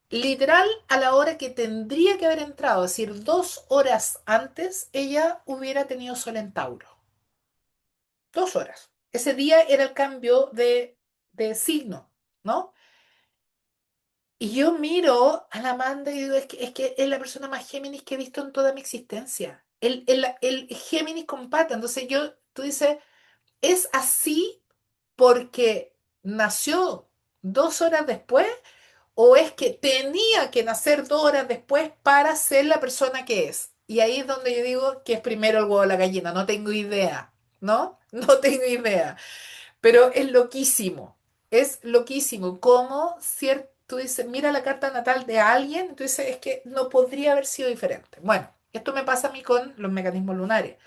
literal a la hora que tendría que haber entrado, es decir, 2 horas antes, ella hubiera tenido sol en Tauro. 2 horas. Ese día era el cambio de signo, ¿no? Y yo miro a la Amanda y digo, es que es la persona más Géminis que he visto en toda mi existencia. El Géminis con pata. Entonces tú dices, ¿es así porque nació 2 horas después? ¿O es que tenía que nacer 2 horas después para ser la persona que es? Y ahí es donde yo digo que es primero el huevo o la gallina. No tengo idea, ¿no? No tengo idea. Pero es loquísimo cómo tú dices, mira la carta natal de alguien, tú dices, es que no podría haber sido diferente. Bueno, esto me pasa a mí con los mecanismos lunares.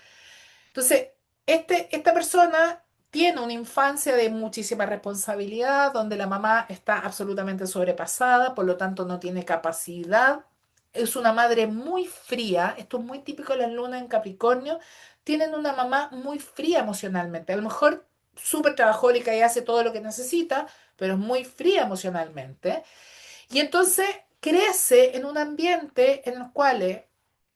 Entonces, esta persona tiene una infancia de muchísima responsabilidad, donde la mamá está absolutamente sobrepasada, por lo tanto no tiene capacidad. Es una madre muy fría, esto es muy típico de las lunas en Capricornio, tienen una mamá muy fría emocionalmente. A lo mejor súper trabajólica y hace todo lo que necesita, pero es muy fría emocionalmente. Y entonces crece en un ambiente en el cual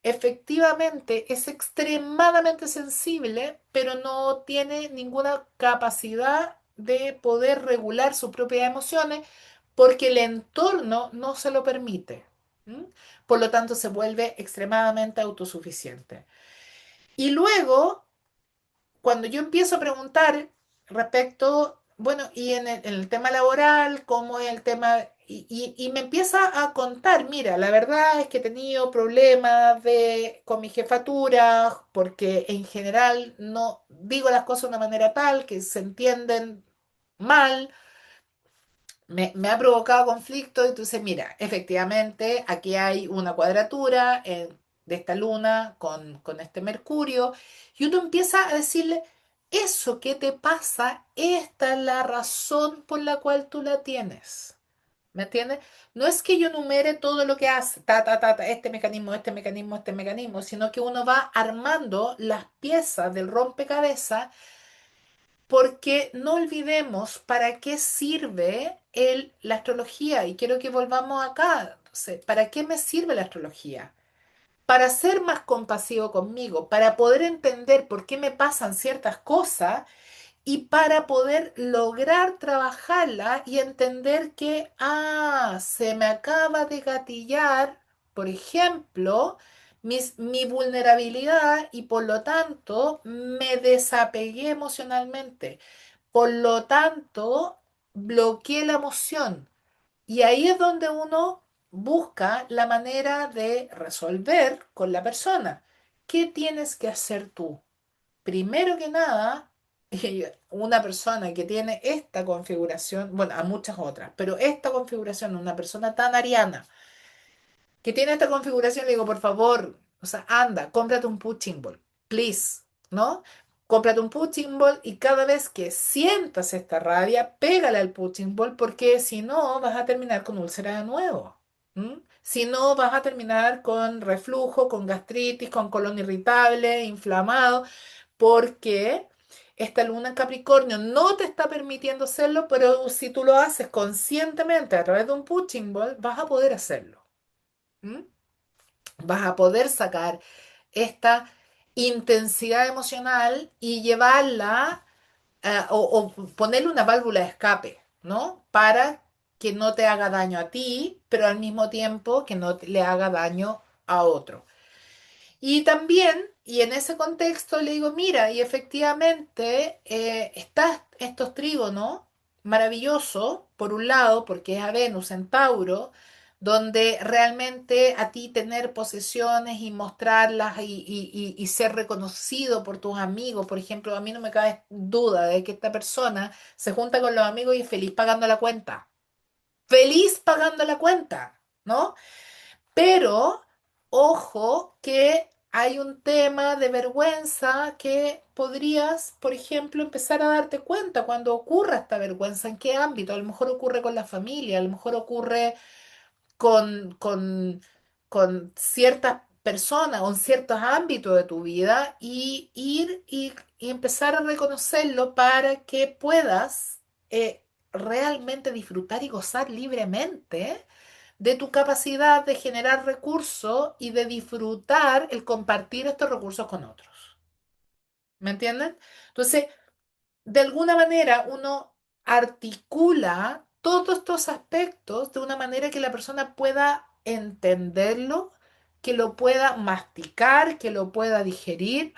efectivamente es extremadamente sensible, pero no tiene ninguna capacidad de poder regular sus propias emociones porque el entorno no se lo permite. ¿M? Por lo tanto, se vuelve extremadamente autosuficiente. Y luego cuando yo empiezo a preguntar respecto, bueno, y en el tema laboral, cómo es el tema, y me empieza a contar, mira, la verdad es que he tenido problemas con mi jefatura, porque en general no digo las cosas de una manera tal que se entienden mal, me ha provocado conflicto, entonces mira, efectivamente aquí hay una cuadratura de esta luna con este Mercurio, y uno empieza a decirle, eso que te pasa, esta es la razón por la cual tú la tienes. ¿Me entiendes? No es que yo numere todo lo que hace, este mecanismo, este mecanismo, este mecanismo, sino que uno va armando las piezas del rompecabezas porque no olvidemos para qué sirve la astrología. Y quiero que volvamos acá. Entonces, ¿para qué me sirve la astrología? Para ser más compasivo conmigo, para poder entender por qué me pasan ciertas cosas y para poder lograr trabajarla y entender que, se me acaba de gatillar, por ejemplo, mi vulnerabilidad y por lo tanto me desapegué emocionalmente. Por lo tanto, bloqueé la emoción. Y ahí es donde uno busca la manera de resolver con la persona. ¿Qué tienes que hacer tú? Primero que nada, una persona que tiene esta configuración, bueno, a muchas otras, pero esta configuración, una persona tan ariana, que tiene esta configuración, le digo, por favor, o sea, anda, cómprate un punching ball, please, ¿no? Cómprate un punching ball y cada vez que sientas esta rabia, pégale al punching ball porque si no vas a terminar con úlcera de nuevo. ¿M? Si no, vas a terminar con reflujo, con gastritis, con colon irritable, inflamado, porque esta luna en Capricornio no te está permitiendo hacerlo, pero si tú lo haces conscientemente a través de un punching ball, vas a poder hacerlo. ¿M? Vas a poder sacar esta intensidad emocional y llevarla o ponerle una válvula de escape, ¿no? Para que no te haga daño a ti, pero al mismo tiempo que no le haga daño a otro. Y también, y en ese contexto le digo, mira, y efectivamente está estos trígonos maravillosos, por un lado, porque es a Venus en Tauro, donde realmente a ti tener posesiones y mostrarlas y ser reconocido por tus amigos, por ejemplo, a mí no me cabe duda de que esta persona se junta con los amigos y es feliz pagando la cuenta, ¿no? Pero, ojo, que hay un tema de vergüenza que podrías, por ejemplo, empezar a darte cuenta cuando ocurra esta vergüenza, en qué ámbito. A lo mejor ocurre con la familia, a lo mejor ocurre con, con, con ciertas personas o en ciertos ámbitos de tu vida y y empezar a reconocerlo para que puedas realmente disfrutar y gozar libremente de tu capacidad de generar recursos y de disfrutar el compartir estos recursos con otros. ¿Me entienden? Entonces, de alguna manera uno articula todos estos aspectos de una manera que la persona pueda entenderlo, que lo pueda masticar, que lo pueda digerir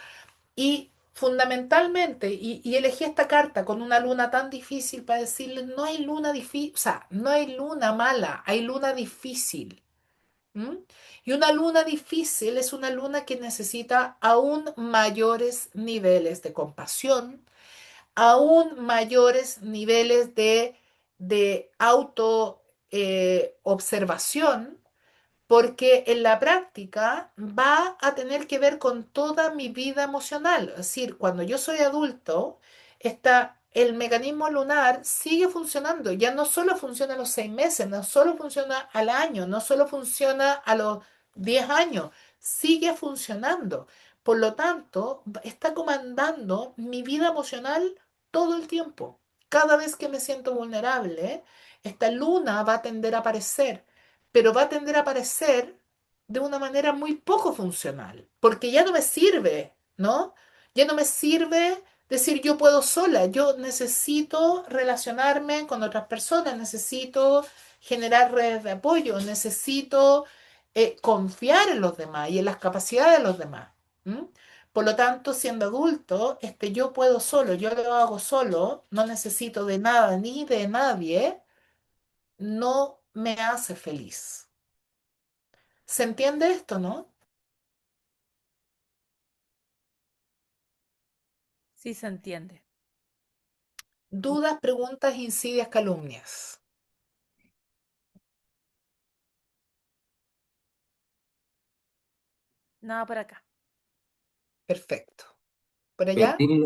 y fundamentalmente, y elegí esta carta con una luna tan difícil para decirle, no hay luna difícil, o sea, no hay luna mala, hay luna difícil. ¿M? Y una luna difícil es una luna que necesita aún mayores niveles de compasión, aún mayores niveles de auto observación, porque en la práctica va a tener que ver con toda mi vida emocional. Es decir, cuando yo soy adulto, el mecanismo lunar sigue funcionando. Ya no solo funciona a los 6 meses, no solo funciona al año, no solo funciona a los 10 años, sigue funcionando. Por lo tanto, está comandando mi vida emocional todo el tiempo. Cada vez que me siento vulnerable, esta luna va a tender a aparecer, pero va a tender a aparecer de una manera muy poco funcional, porque ya no me sirve, ¿no? Ya no me sirve decir yo puedo sola, yo necesito relacionarme con otras personas, necesito generar redes de apoyo, necesito confiar en los demás y en las capacidades de los demás. ¿M? Por lo tanto, siendo adulto, yo puedo solo, yo lo hago solo, no necesito de nada ni de nadie, no me hace feliz. ¿Se entiende esto, no? Sí se entiende. Dudas, preguntas, insidias, calumnias. Nada por acá. Perfecto. ¿Por allá? Beatriz,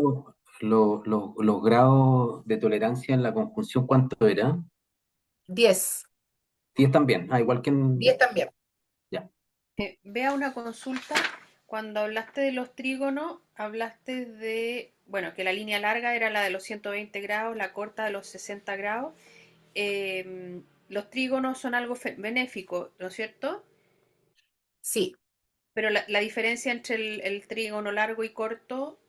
los grados de tolerancia en la conjunción, ¿cuánto era? 10. 10 también. Ah, igual que en... 10 también. Ya. Vea una consulta. Cuando hablaste de los trígonos, hablaste de, bueno, que la línea larga era la de los 120 grados, la corta de los 60 grados. Los trígonos son algo benéfico, ¿no es cierto? Sí. Pero la diferencia entre el trígono largo y corto,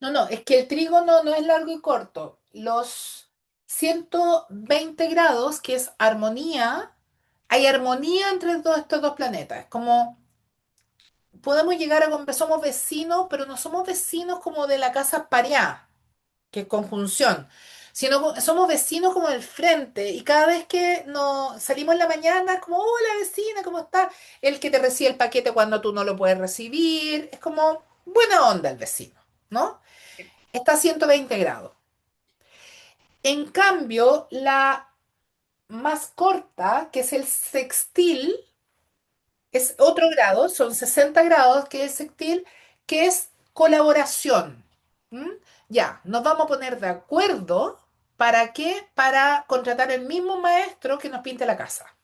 No, no, es que el trígono no es largo y corto. Los 120 grados, que es armonía, hay armonía entre estos dos planetas. Como podemos llegar a somos vecinos, pero no somos vecinos como de la casa pareada, que es conjunción, sino somos vecinos como del frente y cada vez que nos salimos en la mañana es como, hola vecina, ¿cómo estás? El que te recibe el paquete cuando tú no lo puedes recibir, es como buena onda el vecino, ¿no? Está a 120 grados. En cambio, la más corta, que es el sextil, es otro grado, son 60 grados, que es sextil, que es colaboración. ¿M? Ya, nos vamos a poner de acuerdo. ¿Para qué? Para contratar el mismo maestro que nos pinte la casa.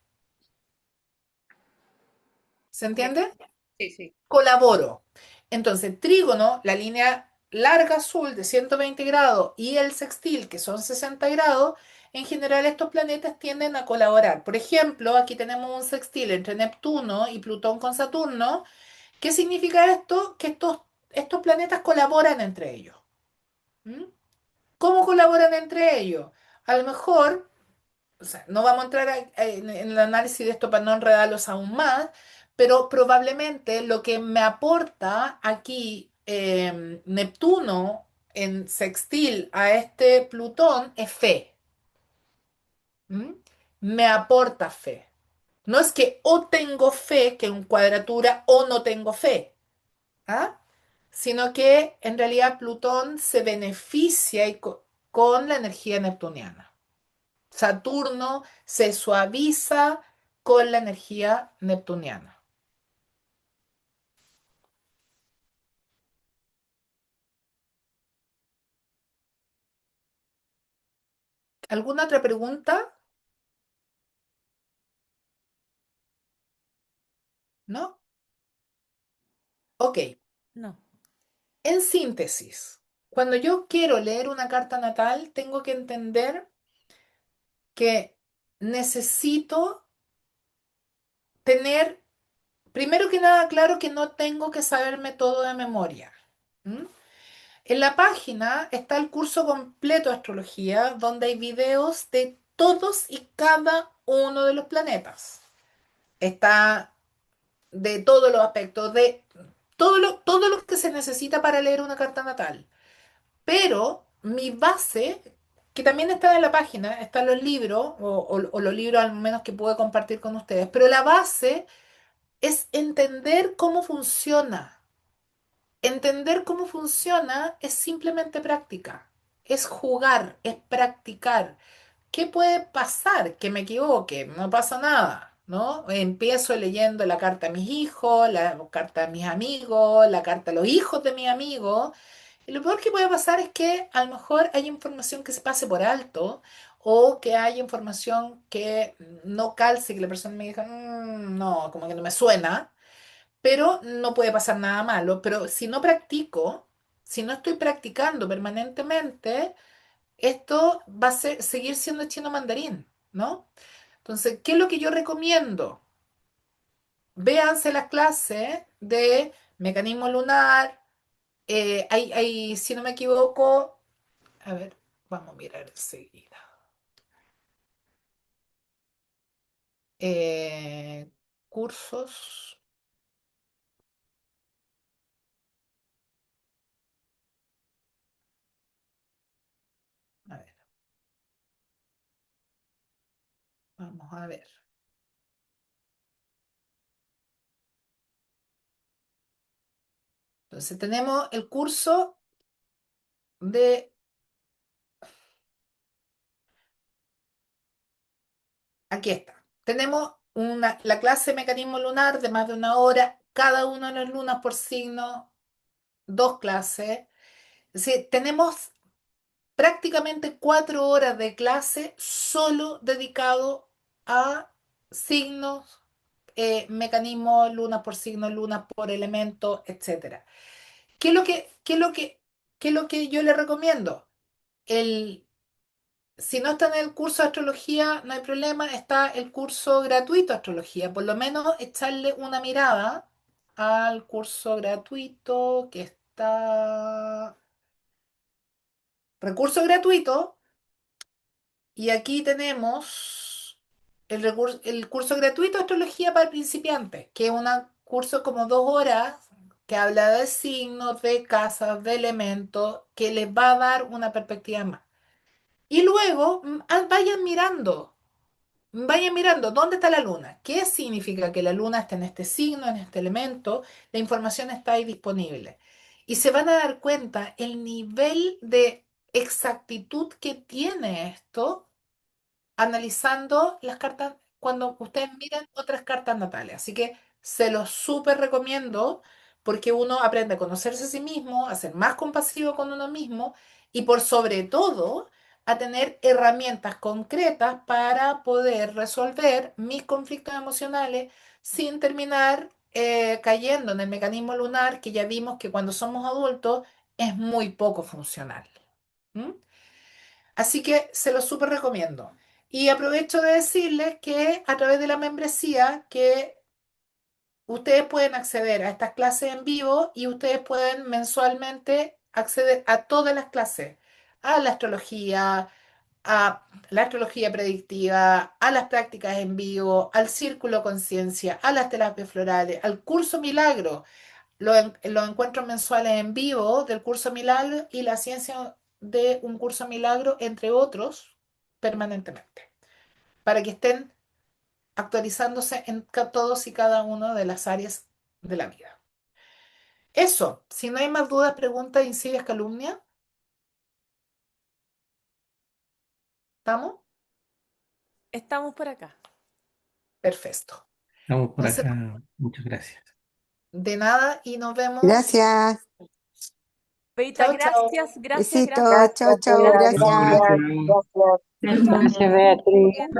¿Se Ok, entiende? sí, sí. Colaboro. Entonces, trígono, la línea larga azul de 120 grados y el sextil, que son 60 grados, en general estos planetas tienden a colaborar. Por ejemplo, aquí tenemos un sextil entre Neptuno y Plutón con Saturno. ¿Qué significa esto? Que estos planetas colaboran entre ellos. ¿Mm? ¿Cómo colaboran entre ellos? A lo mejor, o sea, no vamos a entrar en el análisis de esto para no enredarlos aún más, pero probablemente lo que me aporta aquí Neptuno en sextil a este Plutón es fe. ¿Mm? Me aporta fe. No es que o tengo fe, que en cuadratura, o no tengo fe. ¿Ah? Sino que en realidad Plutón se beneficia con la energía neptuniana. Saturno se suaviza con la energía neptuniana. ¿Alguna otra pregunta? ¿No? Ok. No, En síntesis, cuando yo quiero leer una carta natal, tengo que entender que necesito tener, primero que nada, claro que no tengo que saberme todo de memoria. ¿Mm? En la página está el curso completo de astrología, donde hay videos de todos y cada uno de los planetas. Está de todos los aspectos, de todo lo que se necesita para leer una carta natal. Pero mi base, que también está en la página, están los libros, o los libros al menos que puedo compartir con ustedes, pero la base es entender cómo funciona. Entender cómo funciona es simplemente práctica, es jugar, es practicar. ¿Qué puede pasar? Que me equivoque, no pasa nada, ¿no? Empiezo leyendo la carta a mis hijos, la carta a mis amigos, la carta a los hijos de mis amigos. Y lo peor que puede pasar es que a lo mejor hay información que se pase por alto o que haya información que no calce, que la persona me diga, "Mm, no, como que no me suena", pero no puede pasar nada malo. Pero si no practico, si no estoy practicando permanentemente, esto va a seguir siendo chino mandarín, ¿no? Entonces, ¿qué es lo que yo recomiendo? Véanse las clases de mecanismo lunar. Si no me equivoco, a ver, vamos a mirar enseguida. Eh, cursos, a ver, vamos a ver. Entonces, tenemos el curso de. Aquí está. Tenemos la clase de mecanismo lunar de más de una hora, cada una de las lunas por signo, dos clases. Es decir, tenemos prácticamente 4 horas de clase solo dedicado a signos, mecanismos, lunas por signo, lunas por elemento, etcétera. ¿Qué es lo que yo le recomiendo? El, Si no está en el curso de astrología, no hay problema, está el curso gratuito de astrología. Por lo menos echarle una mirada al curso gratuito que está. Recurso gratuito, y aquí tenemos el curso gratuito de astrología para principiantes, que es un curso como 2 horas que habla de signos, de casas, de elementos, que les va a dar una perspectiva más. Y luego vayan mirando dónde está la luna, qué significa que la luna está en este signo, en este elemento, la información está ahí disponible. Y se van a dar cuenta el nivel de exactitud que tiene esto analizando las cartas cuando ustedes miran otras cartas natales. Así que se los súper recomiendo porque uno aprende a conocerse a sí mismo, a ser más compasivo con uno mismo y por sobre todo a tener herramientas concretas para poder resolver mis conflictos emocionales sin terminar cayendo en el mecanismo lunar que ya vimos que cuando somos adultos es muy poco funcional. ¿Mm? Así que se lo súper recomiendo. Y aprovecho de decirles que a través de la membresía que ustedes pueden acceder a estas clases en vivo y ustedes pueden mensualmente acceder a todas las clases, a la astrología predictiva, a las prácticas en vivo, al círculo conciencia, a las terapias florales, al curso Milagro, los encuentros mensuales en vivo del curso Milagro y la ciencia de un curso Milagro, entre otros, permanentemente, para que estén actualizándose en todos y cada una de las áreas de la vida. Eso, si no hay más dudas, preguntas, insidias, calumnias, ¿estamos? Estamos por acá. Perfecto. Estamos por Entonces, acá. Muchas gracias. de nada y nos vemos. Gracias. Peita, Chao, chao. gracias, gracias, Besitos. gracias. Chao, chao. Chao, Gracias. chao. Que estén Gracias, muy Beatriz. bien.